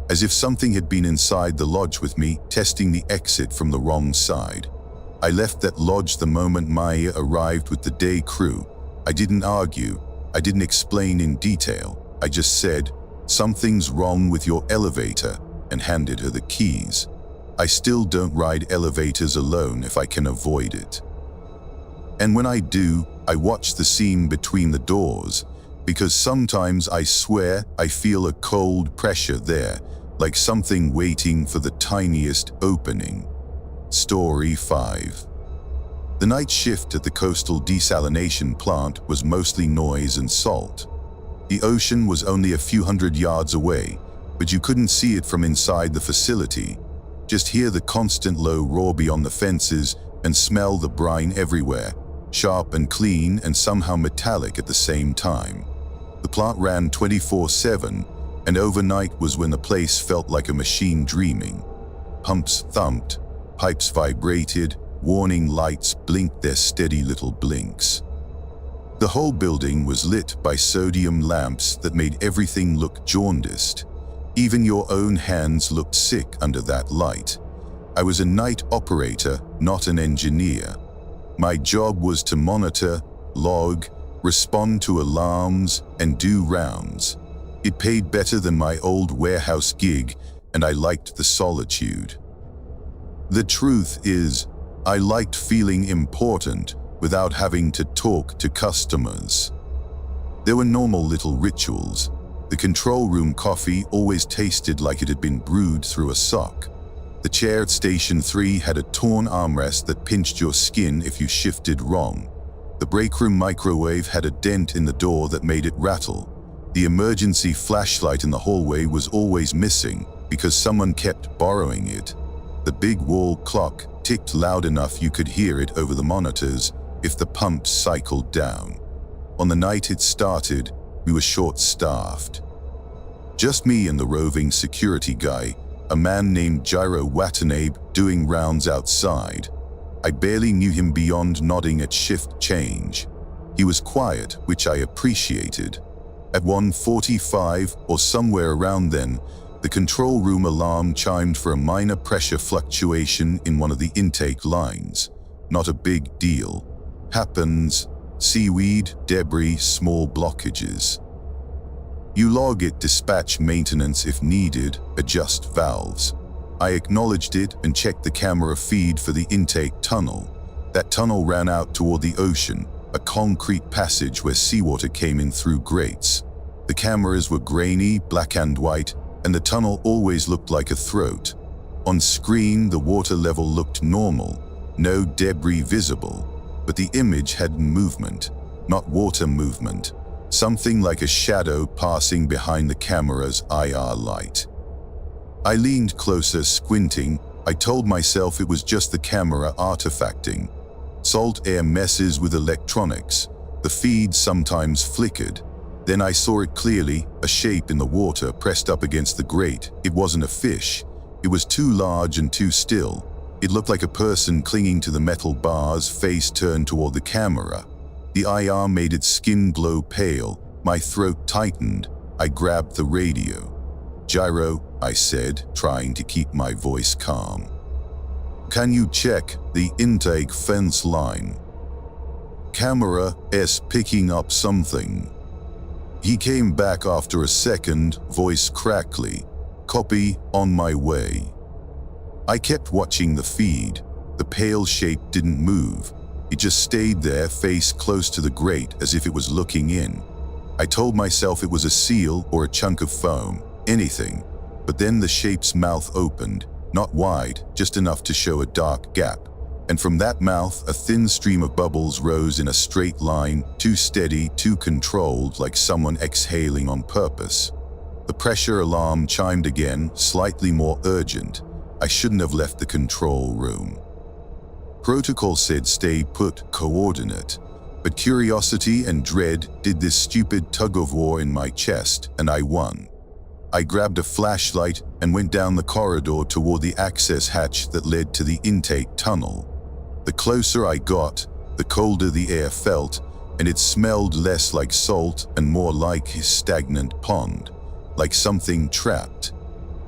As if something had been inside the lodge with me, testing the exit from the wrong side. I left that lodge the moment Maya arrived with the day crew. I didn't argue. I didn't explain in detail. I just said, "Something's wrong with your elevator," and handed her the keys. I still don't ride elevators alone if I can avoid it. And when I do, I watch the seam between the doors, because sometimes I swear I feel a cold pressure there, like something waiting for the tiniest opening. Story 5. The night shift at the coastal desalination plant was mostly noise and salt. The ocean was only a few hundred yards away, but you couldn't see it from inside the facility. Just hear the constant low roar beyond the fences and smell the brine everywhere, sharp and clean and somehow metallic at the same time. The plant ran 24/7, and overnight was when the place felt like a machine dreaming. Pumps thumped, pipes vibrated, warning lights blinked their steady little blinks. The whole building was lit by sodium lamps that made everything look jaundiced. Even your own hands looked sick under that light. I was a night operator, not an engineer. My job was to monitor, log, respond to alarms, and do rounds. It paid better than my old warehouse gig, and I liked the solitude. The truth is, I liked feeling important without having to talk to customers. There were normal little rituals. The control room coffee always tasted like it had been brewed through a sock. The chair at Station 3 had a torn armrest that pinched your skin if you shifted wrong. The break room microwave had a dent in the door that made it rattle. The emergency flashlight in the hallway was always missing because someone kept borrowing it. The big wall clock ticked loud enough you could hear it over the monitors if the pumps cycled down. On the night it started, we were short-staffed. Just me and the roving security guy, a man named Gyro Watanabe, doing rounds outside. I barely knew him beyond nodding at shift change. He was quiet, which I appreciated. At 1:45 or somewhere around then, the control room alarm chimed for a minor pressure fluctuation in one of the intake lines. Not a big deal. Happens. Seaweed, debris, small blockages. You log it, dispatch maintenance if needed, adjust valves. I acknowledged it and checked the camera feed for the intake tunnel. That tunnel ran out toward the ocean, a concrete passage where seawater came in through grates. The cameras were grainy, black and white, and the tunnel always looked like a throat. On screen, the water level looked normal, no debris visible, but the image had movement, not water movement, something like a shadow passing behind the camera's IR light. I leaned closer, squinting. I told myself it was just the camera artifacting. Salt air messes with electronics. The feed sometimes flickered. Then I saw it clearly, a shape in the water pressed up against the grate. It wasn't a fish. It was too large and too still. It looked like a person clinging to the metal bars, face turned toward the camera. The IR made its skin glow pale. My throat tightened. I grabbed the radio. "Gyro," I said, trying to keep my voice calm. "Can you check the intake fence line? Camera is picking up something." He came back after a second, voice crackly. "Copy, on my way." I kept watching the feed. The pale shape didn't move. It just stayed there, face close to the grate, as if it was looking in. I told myself it was a seal or a chunk of foam, anything. But then the shape's mouth opened, not wide, just enough to show a dark gap. And from that mouth, a thin stream of bubbles rose in a straight line, too steady, too controlled, like someone exhaling on purpose. The pressure alarm chimed again, slightly more urgent. I shouldn't have left the control room. Protocol said stay put, coordinate. But curiosity and dread did this stupid tug-of-war in my chest, and I won. I grabbed a flashlight and went down the corridor toward the access hatch that led to the intake tunnel. The closer I got, the colder the air felt, and it smelled less like salt and more like a stagnant pond, like something trapped.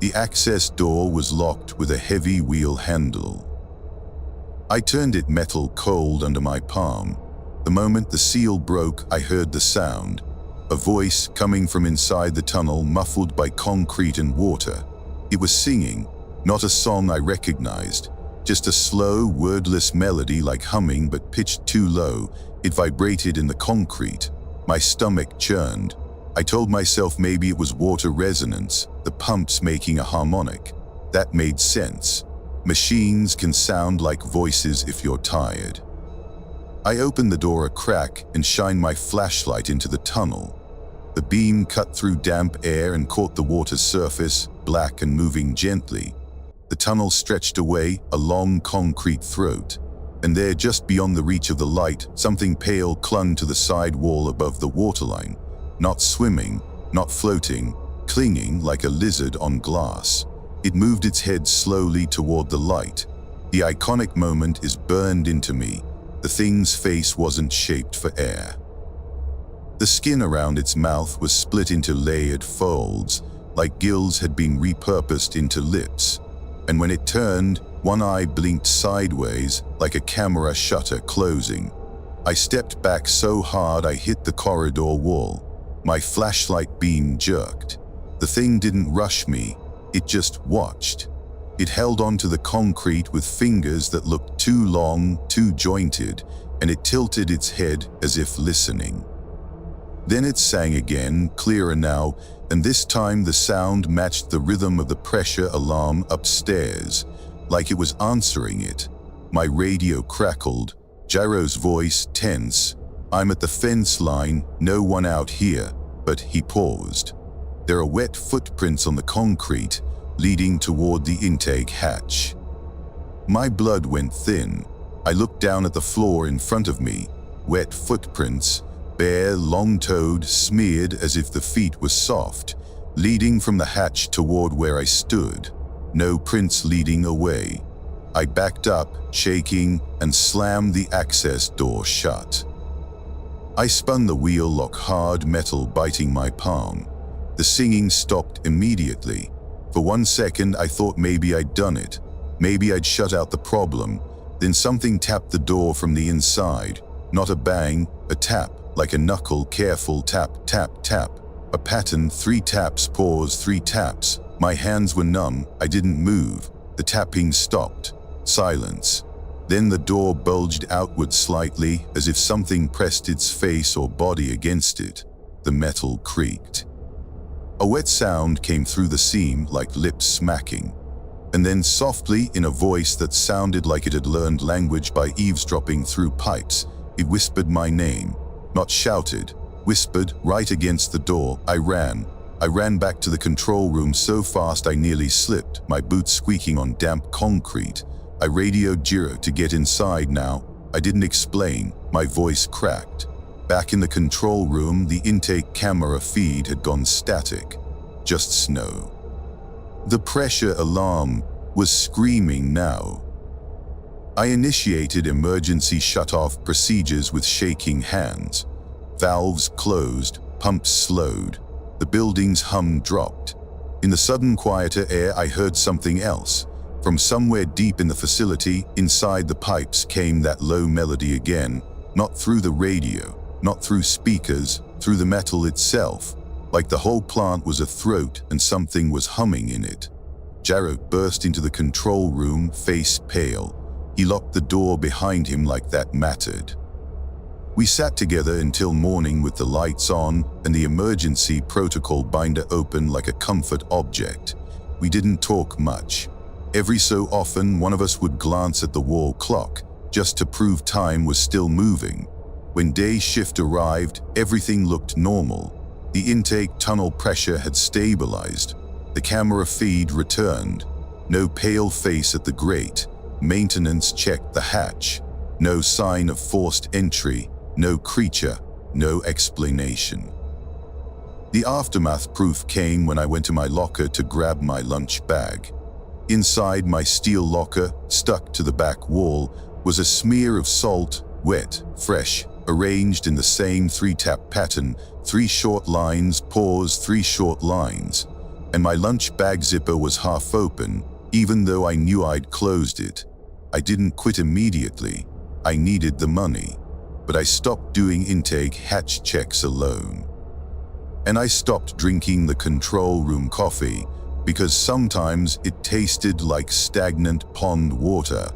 The access door was locked with a heavy wheel handle. I turned it metal cold under my palm. The moment the seal broke, I heard the sound. A voice coming from inside the tunnel, muffled by concrete and water. It was singing, not a song I recognized, just a slow, wordless melody like humming but pitched too low. It vibrated in the concrete. My stomach churned. I told myself maybe it was water resonance, the pumps making a harmonic. That made sense. Machines can sound like voices if you're tired. I opened the door a crack and shined my flashlight into the tunnel. The beam cut through damp air and caught the water's surface, black and moving gently. The tunnel stretched away, a long concrete throat. And there, just beyond the reach of the light, something pale clung to the side wall above the waterline. Not swimming, not floating, clinging like a lizard on glass. It moved its head slowly toward the light. The iconic moment is burned into me. The thing's face wasn't shaped for air. The skin around its mouth was split into layered folds, like gills had been repurposed into lips. And when it turned, one eye blinked sideways, like a camera shutter closing. I stepped back so hard I hit the corridor wall. My flashlight beam jerked. The thing didn't rush me, it just watched. It held onto the concrete with fingers that looked too long, too jointed, and it tilted its head as if listening. Then it sang again, clearer now, and this time the sound matched the rhythm of the pressure alarm upstairs, like it was answering it. My radio crackled, Gyro's voice tense. "I'm at the fence line, no one out here," but he paused. There are wet footprints on the concrete, leading toward the intake hatch. My blood went thin. I looked down at the floor in front of me. Wet footprints, bare, long-toed, smeared as if the feet were soft, leading from the hatch toward where I stood. No prints leading away. I backed up, shaking, and slammed the access door shut. I spun the wheel lock, hard metal biting my palm. The singing stopped immediately. For 1 second, I thought maybe I'd done it. Maybe I'd shut out the problem. Then something tapped the door from the inside. Not a bang, a tap, like a knuckle, careful tap, tap, tap. A pattern, 3 taps, pause, 3 taps. My hands were numb, I didn't move. The tapping stopped. Silence. Then the door bulged outward slightly, as if something pressed its face or body against it. The metal creaked. A wet sound came through the seam, like lips smacking. And then softly, in a voice that sounded like it had learned language by eavesdropping through pipes, it whispered my name. Not shouted, whispered right against the door. I ran back to the control room so fast I nearly slipped, my boots squeaking on damp concrete. I radioed Jiro to get inside now. I didn't explain, my voice cracked. Back in the control room, the intake camera feed had gone static. Just snow. The pressure alarm was screaming now. I initiated emergency shut-off procedures with shaking hands. Valves closed, pumps slowed. The building's hum dropped. In the sudden quieter air, I heard something else. From somewhere deep in the facility, inside the pipes, came that low melody again, not through the radio, not through speakers, through the metal itself, like the whole plant was a throat and something was humming in it. Gyro burst into the control room, face pale. He locked the door behind him like that mattered. We sat together until morning with the lights on and the emergency protocol binder open like a comfort object. We didn't talk much. Every so often, one of us would glance at the wall clock, just to prove time was still moving. When day shift arrived, everything looked normal. The intake tunnel pressure had stabilized. The camera feed returned. No pale face at the grate. Maintenance checked the hatch. No sign of forced entry. No creature. No explanation. The aftermath proof came when I went to my locker to grab my lunch bag. Inside my steel locker, stuck to the back wall, was a smear of salt, wet, fresh, arranged in the same 3-tap pattern, 3 short lines, pause, 3 short lines. And my lunch bag zipper was half open, even though I knew I'd closed it. I didn't quit immediately. I needed the money. But I stopped doing intake hatch checks alone. And I stopped drinking the control room coffee, because sometimes it tasted like stagnant pond water,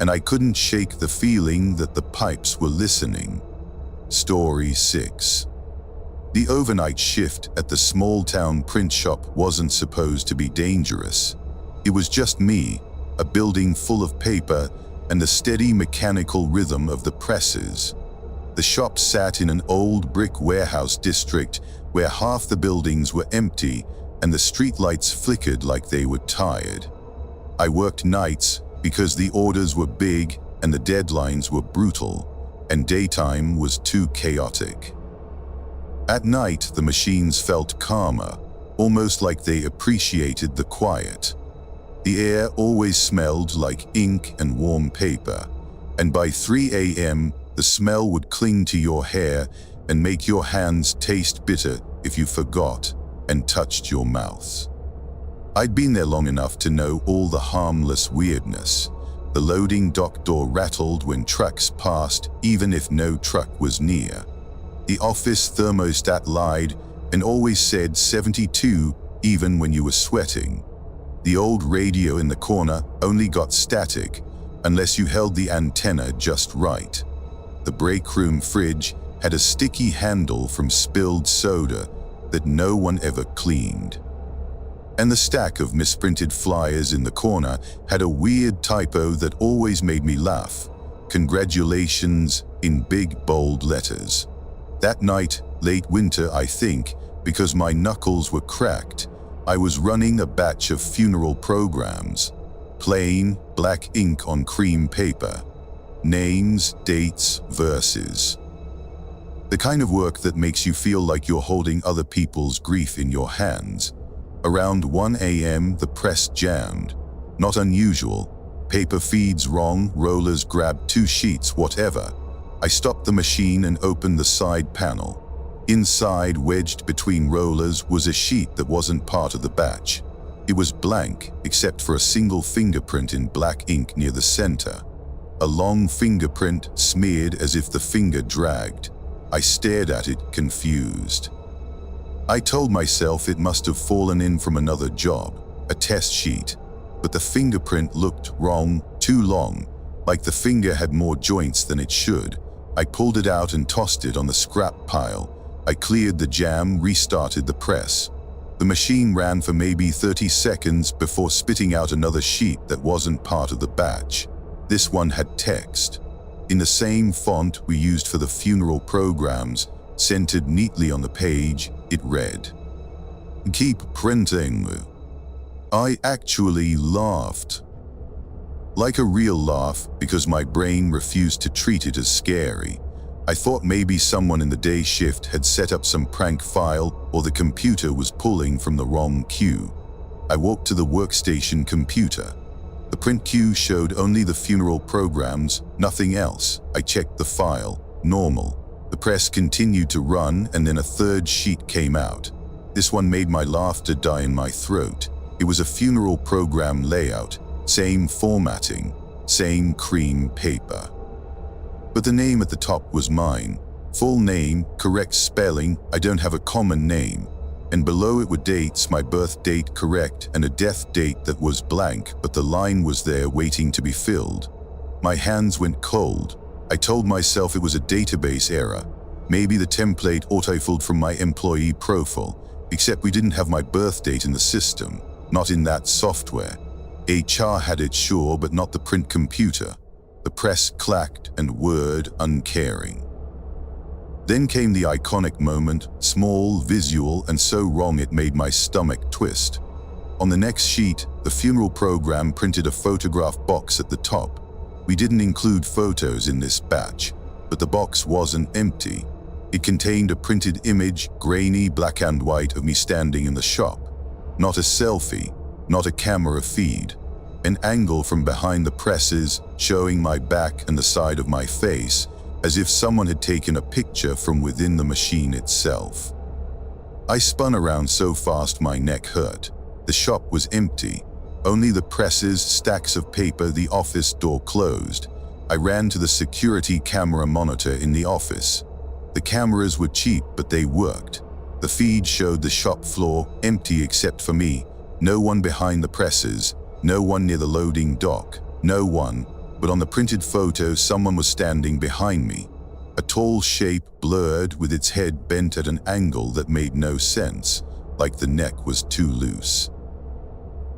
and I couldn't shake the feeling that the pipes were listening. Story 6. The overnight shift at the small-town print shop wasn't supposed to be dangerous. It was just me, a building full of paper, and the steady mechanical rhythm of the presses. The shop sat in an old brick warehouse district where half the buildings were empty and the streetlights flickered like they were tired. I worked nights because the orders were big and the deadlines were brutal, and daytime was too chaotic. At night, the machines felt calmer, almost like they appreciated the quiet. The air always smelled like ink and warm paper, and by 3 a.m., the smell would cling to your hair and make your hands taste bitter if you forgot and touched your mouth. I'd been there long enough to know all the harmless weirdness. The loading dock door rattled when trucks passed, even if no truck was near. The office thermostat lied and always said 72 even when you were sweating. The old radio in the corner only got static unless you held the antenna just right. The break room fridge had a sticky handle from spilled soda that no one ever cleaned. And the stack of misprinted flyers in the corner had a weird typo that always made me laugh. Congratulations in big bold letters. That night, late winter I think, because my knuckles were cracked, I was running a batch of funeral programs. Plain, black ink on cream paper. Names, dates, verses. The kind of work that makes you feel like you're holding other people's grief in your hands. Around 1 a.m., the press jammed. Not unusual. Paper feeds wrong, rollers grabbed 2 sheets, whatever. I stopped the machine and opened the side panel. Inside, wedged between rollers, was a sheet that wasn't part of the batch. It was blank, except for a single fingerprint in black ink near the center. A long fingerprint, smeared as if the finger dragged. I stared at it, confused. I told myself it must have fallen in from another job, a test sheet. But the fingerprint looked wrong, too long, like the finger had more joints than it should. I pulled it out and tossed it on the scrap pile. I cleared the jam, restarted the press. The machine ran for maybe 30 seconds before spitting out another sheet that wasn't part of the batch. This one had text. In the same font we used for the funeral programs, centered neatly on the page, it read, "Keep printing." I actually laughed. Like a real laugh, because my brain refused to treat it as scary. I thought maybe someone in the day shift had set up some prank file or the computer was pulling from the wrong queue. I walked to the workstation computer. The print queue showed only the funeral programs, nothing else. I checked the file. Normal. The press continued to run and then a third sheet came out. This one made my laughter die in my throat. It was a funeral program layout, same formatting, same cream paper. But the name at the top was mine. Full name, correct spelling, I don't have a common name. And below it were dates, my birth date correct and a death date that was blank, but the line was there waiting to be filled. My hands went cold. I told myself it was a database error. Maybe the template autofilled from my employee profile, except we didn't have my birth date in the system, not in that software. HR had it sure, but not the print computer. The press clacked and whirred, uncaring. Then came the iconic moment, small, visual, and so wrong it made my stomach twist. On the next sheet, the funeral program printed a photograph box at the top. We didn't include photos in this batch, but the box wasn't empty. It contained a printed image, grainy black and white, of me standing in the shop. Not a selfie, not a camera feed. An angle from behind the presses, showing my back and the side of my face, as if someone had taken a picture from within the machine itself. I spun around so fast my neck hurt. The shop was empty. Only the presses, stacks of paper, the office door closed. I ran to the security camera monitor in the office. The cameras were cheap, but they worked. The feed showed the shop floor, empty except for me. No one behind the presses, no one near the loading dock, no one. But on the printed photo, someone was standing behind me. A tall shape, blurred, with its head bent at an angle that made no sense, like the neck was too loose.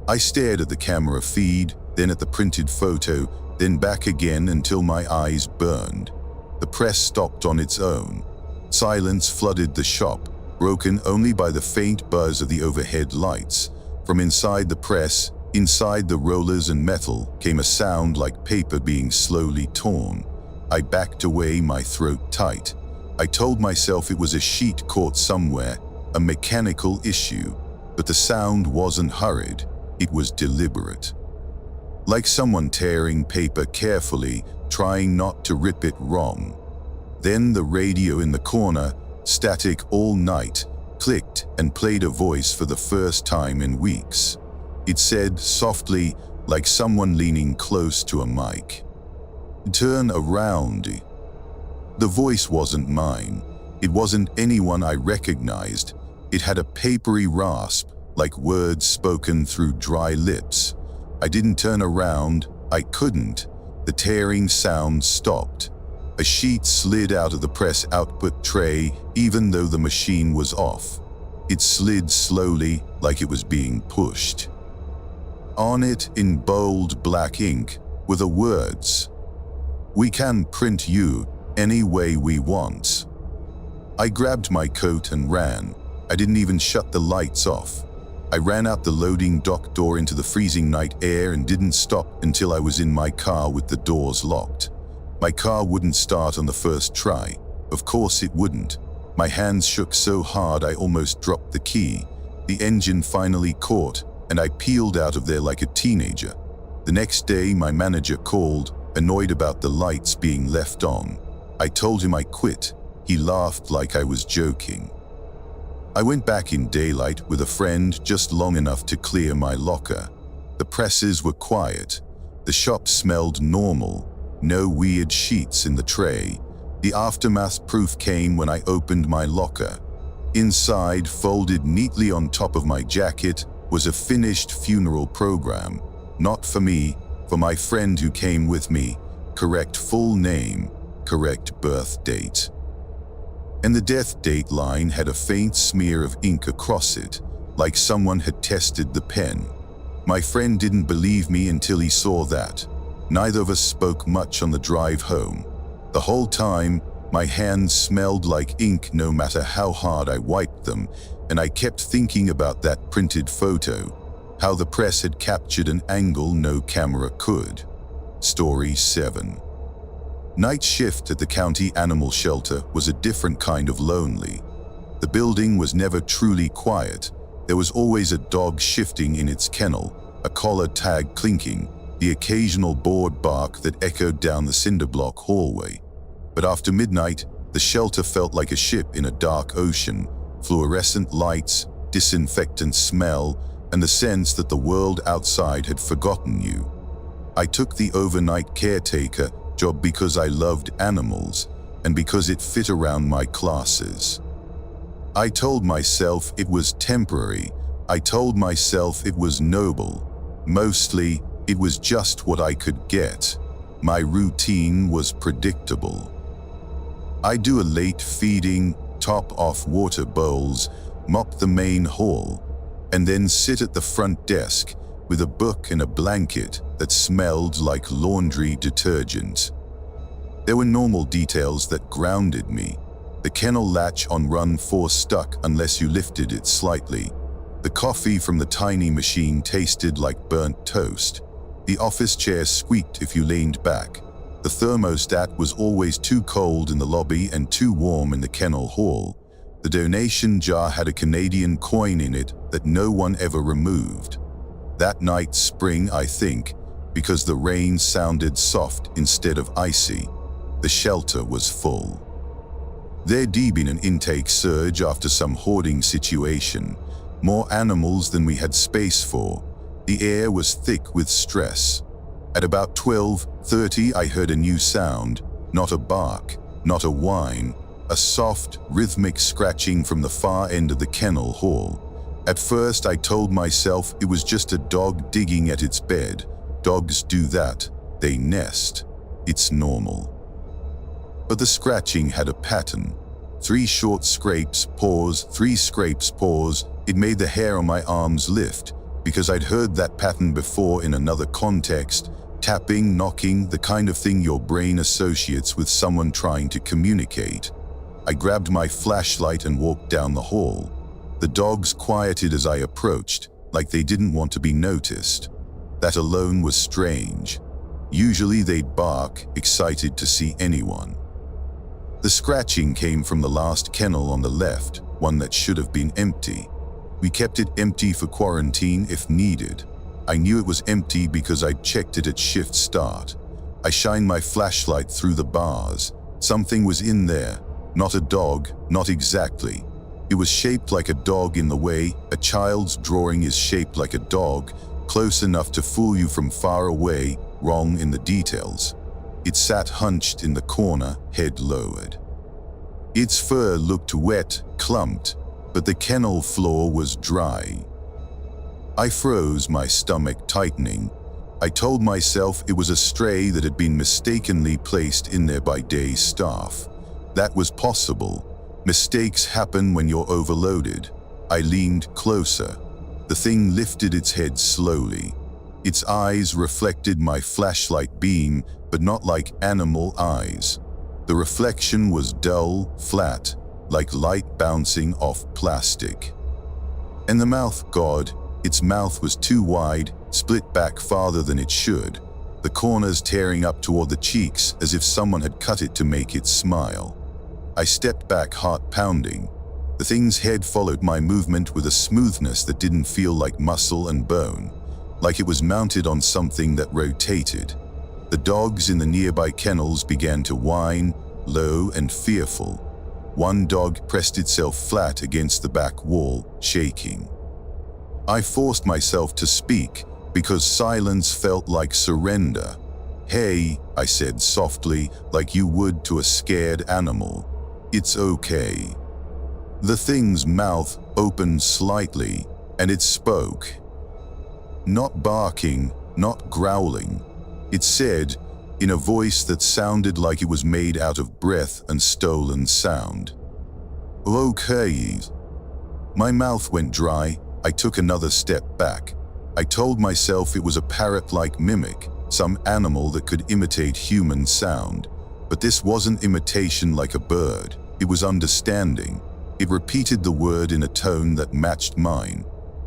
I stared at the camera feed, then at the printed photo, then back again until my eyes burned. The press stopped on its own. Silence flooded the shop, broken only by the faint buzz of the overhead lights. From inside the press, inside the rollers and metal, came a sound like paper being slowly torn. I backed away, my throat tight. I told myself it was a sheet caught somewhere, a mechanical issue, but the sound wasn't hurried, it was deliberate. Like someone tearing paper carefully, trying not to rip it wrong. Then the radio in the corner, static all night, clicked and played a voice for the first time in weeks. It said softly, like someone leaning close to a mic, "Turn around." The voice wasn't mine. It wasn't anyone I recognized. It had a papery rasp, like words spoken through dry lips. I didn't turn around. I couldn't. The tearing sound stopped. A sheet slid out of the press output tray, even though the machine was off. It slid slowly, like it was being pushed. On it, in bold black ink, were the words, "We can print you any way we want." I grabbed my coat and ran. I didn't even shut the lights off. I ran out the loading dock door into the freezing night air and didn't stop until I was in my car with the doors locked. My car wouldn't start on the first try. Of course it wouldn't. My hands shook so hard I almost dropped the key. The engine finally caught, and I peeled out of there like a teenager. The next day, my manager called, annoyed about the lights being left on. I told him I quit. He laughed like I was joking. I went back in daylight with a friend just long enough to clear my locker. The presses were quiet. The shop smelled normal. No weird sheets in the tray. The aftermath proof came when I opened my locker. Inside, folded neatly on top of my jacket, was a finished funeral program. Not for me, for my friend who came with me. Correct full name, correct birth date. And the death date line had a faint smear of ink across it, like someone had tested the pen. My friend didn't believe me until he saw that. Neither of us spoke much on the drive home. The whole time, my hands smelled like ink no matter how hard I wiped them, and I kept thinking about that printed photo, how the press had captured an angle no camera could. Story 7. Night shift at the county animal shelter was a different kind of lonely. The building was never truly quiet. There was always a dog shifting in its kennel, a collar tag clinking, the occasional bored bark that echoed down the cinder block hallway. But after midnight, the shelter felt like a ship in a dark ocean, fluorescent lights, disinfectant smell, and the sense that the world outside had forgotten you. I took the overnight caretaker job because I loved animals and because it fit around my classes. I told myself it was temporary. I told myself it was noble. Mostly, it was just what I could get. My routine was predictable. I do a late feeding, top off water bowls, mop the main hall, and then sit at the front desk with a book and a blanket that smelled like laundry detergent. There were normal details that grounded me. The kennel latch on run 4 stuck unless you lifted it slightly. The coffee from the tiny machine tasted like burnt toast. The office chair squeaked if you leaned back. The thermostat was always too cold in the lobby and too warm in the kennel hall. The donation jar had a Canadian coin in it that no one ever removed. That night spring, I think, because the rain sounded soft instead of icy. The shelter was full. There'd been an intake surge after some hoarding situation. More animals than we had space for. The air was thick with stress. At about 12:30, I heard a new sound, not a bark, not a whine, a soft, rhythmic scratching from the far end of the kennel hall. At first, I told myself it was just a dog digging at its bed. Dogs do that. They nest. It's normal. But the scratching had a pattern. 3 short scrapes, pause, 3 scrapes, pause. It made the hair on my arms lift. because I'd heard that pattern before in another context, tapping, knocking, the kind of thing your brain associates with someone trying to communicate. I grabbed my flashlight and walked down the hall. The dogs quieted as I approached, like they didn't want to be noticed. That alone was strange. Usually they'd bark, excited to see anyone. The scratching came from the last kennel on the left, one that should have been empty. We kept it empty for quarantine if needed. I knew it was empty because I'd checked it at shift start. I shined my flashlight through the bars. Something was in there. Not a dog, not exactly. It was shaped like a dog in the way a child's drawing is shaped like a dog, close enough to fool you from far away, wrong in the details. It sat hunched in the corner, head lowered. Its fur looked wet, clumped, but the kennel floor was dry. I froze, my stomach tightening. I told myself it was a stray that had been mistakenly placed in there by day staff. That was possible. Mistakes happen when you're overloaded. I leaned closer. The thing lifted its head slowly. Its eyes reflected my flashlight beam, but not like animal eyes. The reflection was dull, flat, like light bouncing off plastic. And the mouth, God, its mouth was too wide, split back farther than it should, the corners tearing up toward the cheeks as if someone had cut it to make it smile. I stepped back, heart pounding. The thing's head followed my movement with a smoothness that didn't feel like muscle and bone, like it was mounted on something that rotated. The dogs in the nearby kennels began to whine, low and fearful. One dog pressed itself flat against the back wall, shaking. I forced myself to speak because silence felt like surrender. "Hey," I said softly, like you would to a scared animal. "It's okay." The thing's mouth opened slightly, and it spoke. Not barking, not growling. It said, in a voice that sounded like it was made out of breath and stolen sound, "Okay." My mouth went dry. I took another step back. I told myself it was a parrot-like mimic, some animal that could imitate human sound. But this wasn't imitation like a bird. It was understanding. It repeated the word in a tone that matched mine.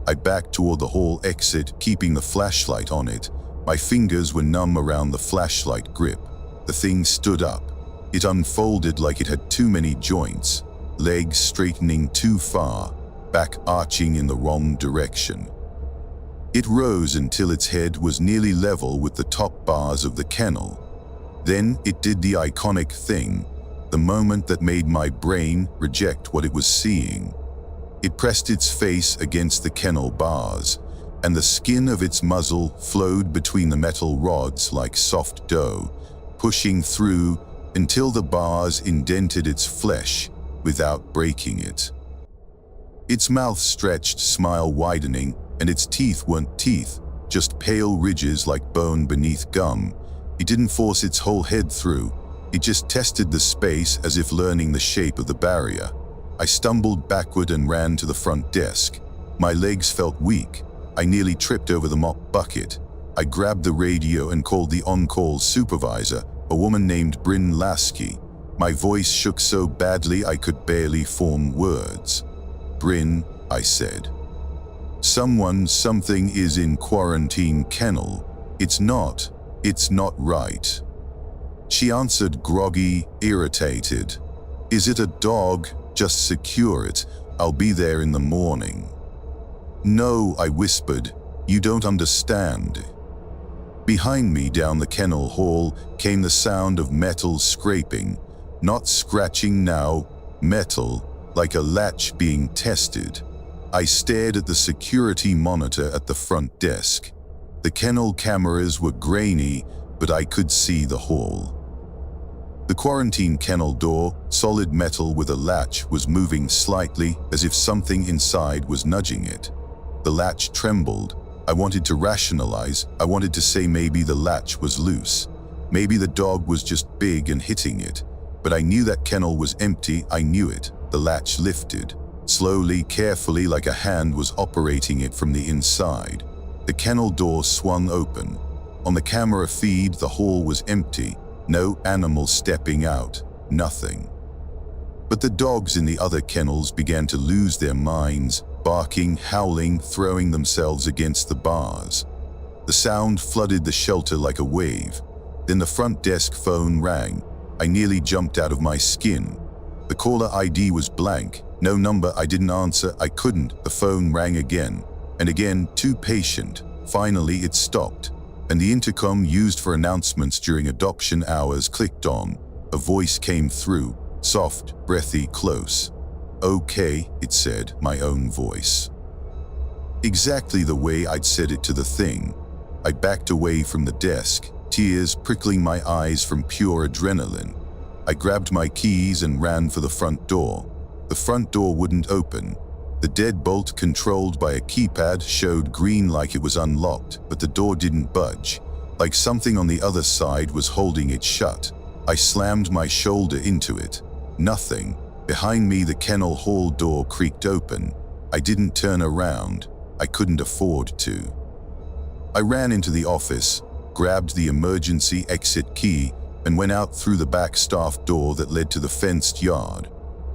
I backed toward the hall exit, keeping the flashlight on it. My fingers were numb around the flashlight grip. The thing stood up. It unfolded like it had too many joints, legs straightening too far, back arching in the wrong direction. It rose until its head was nearly level with the top bars of the kennel. Then it did the iconic thing, the moment that made my brain reject what it was seeing. It pressed its face against the kennel bars, and the skin of its muzzle flowed between the metal rods like soft dough, pushing through until the bars indented its flesh without breaking it. Its mouth stretched, smile widening, and its teeth weren't teeth, just pale ridges like bone beneath gum. It didn't force its whole head through. It just tested the space as if learning the shape of the barrier. I stumbled backward and ran to the front desk. My legs felt weak. I nearly tripped over the mop bucket. I grabbed the radio and called the on-call supervisor, a woman named Bryn Lasky. My voice shook so badly I could barely form words. "Bryn," I said. Something is in quarantine kennel. It's not right." She answered, groggy, irritated. "Is it a dog? Just secure it. I'll be there in the morning." "No," I whispered. "You don't understand." Behind me down the kennel hall came the sound of metal scraping. Not scratching now, metal, like a latch being tested. I stared at the security monitor at the front desk. The kennel cameras were grainy, but I could see the hall. The quarantine kennel door, solid metal with a latch, was moving slightly as if something inside was nudging it. The latch trembled. I wanted to rationalize. I wanted to say maybe the latch was loose. Maybe the dog was just big and hitting it. But I knew that kennel was empty. I knew it. The latch lifted. Slowly, carefully, like a hand was operating it from the inside. The kennel door swung open. On the camera feed, the hall was empty. No animal stepping out. Nothing. But the dogs in the other kennels began to lose their minds, barking, howling, throwing themselves against the bars. The sound flooded the shelter like a wave. Then the front desk phone rang. I nearly jumped out of my skin. The caller ID was blank. No number. I didn't answer. I couldn't. The phone rang again. And again, too patient. Finally, it stopped. And the intercom used for announcements during adoption hours clicked on. A voice came through. Soft, breathy, close. "Okay," it said, my own voice. Exactly the way I'd said it to the thing. I backed away from the desk, tears prickling my eyes from pure adrenaline. I grabbed my keys and ran for the front door. The front door wouldn't open. The deadbolt, controlled by a keypad, showed green like it was unlocked, but the door didn't budge, like something on the other side was holding it shut. I slammed my shoulder into it. Nothing. Behind me, the kennel hall door creaked open. I didn't turn around. I couldn't afford to. I ran into the office, grabbed the emergency exit key, and went out through the back staff door that led to the fenced yard.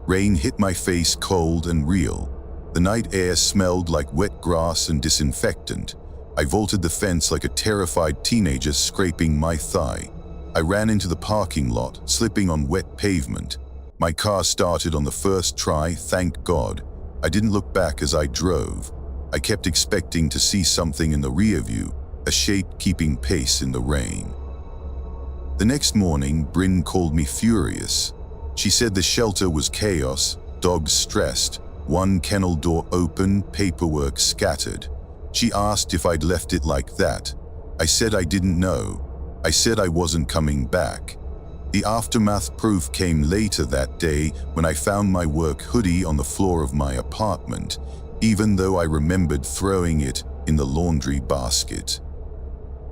Rain hit my face, cold and real. The night air smelled like wet grass and disinfectant. I vaulted the fence like a terrified teenager scraping my thigh. I ran into the parking lot, slipping on wet pavement. My car started on the first try, thank God. I didn't look back as I drove. I kept expecting to see something in the rear view, a shape keeping pace in the rain. The next morning, Bryn called me furious. She said the shelter was chaos, dogs stressed, one kennel door open, paperwork scattered. She asked if I'd left it like that. I said I didn't know. I said I wasn't coming back. The aftermath proof came later that day when I found my work hoodie on the floor of my apartment, even though I remembered throwing it in the laundry basket.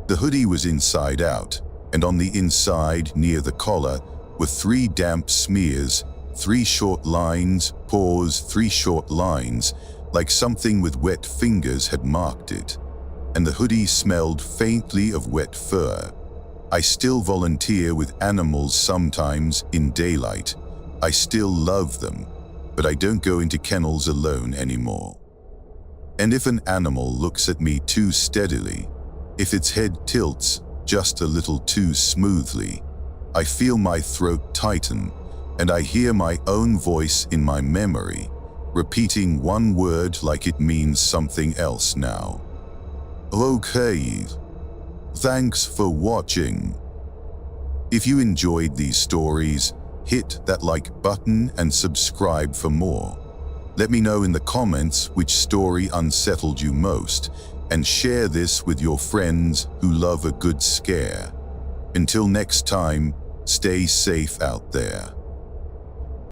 The hoodie was inside out, and on the inside, near the collar, were 3 damp smears, 3 short lines, pause, 3 short lines, like something with wet fingers had marked it. And the hoodie smelled faintly of wet fur. I still volunteer with animals sometimes in daylight. I still love them, but I don't go into kennels alone anymore. And if an animal looks at me too steadily, if its head tilts just a little too smoothly, I feel my throat tighten, and I hear my own voice in my memory, repeating one word like it means something else now. Okay. Thanks for watching. If you enjoyed these stories, hit that like button and subscribe for more. Let me know in the comments which story unsettled you most, and share this with your friends who love a good scare. Until next time, stay safe out there.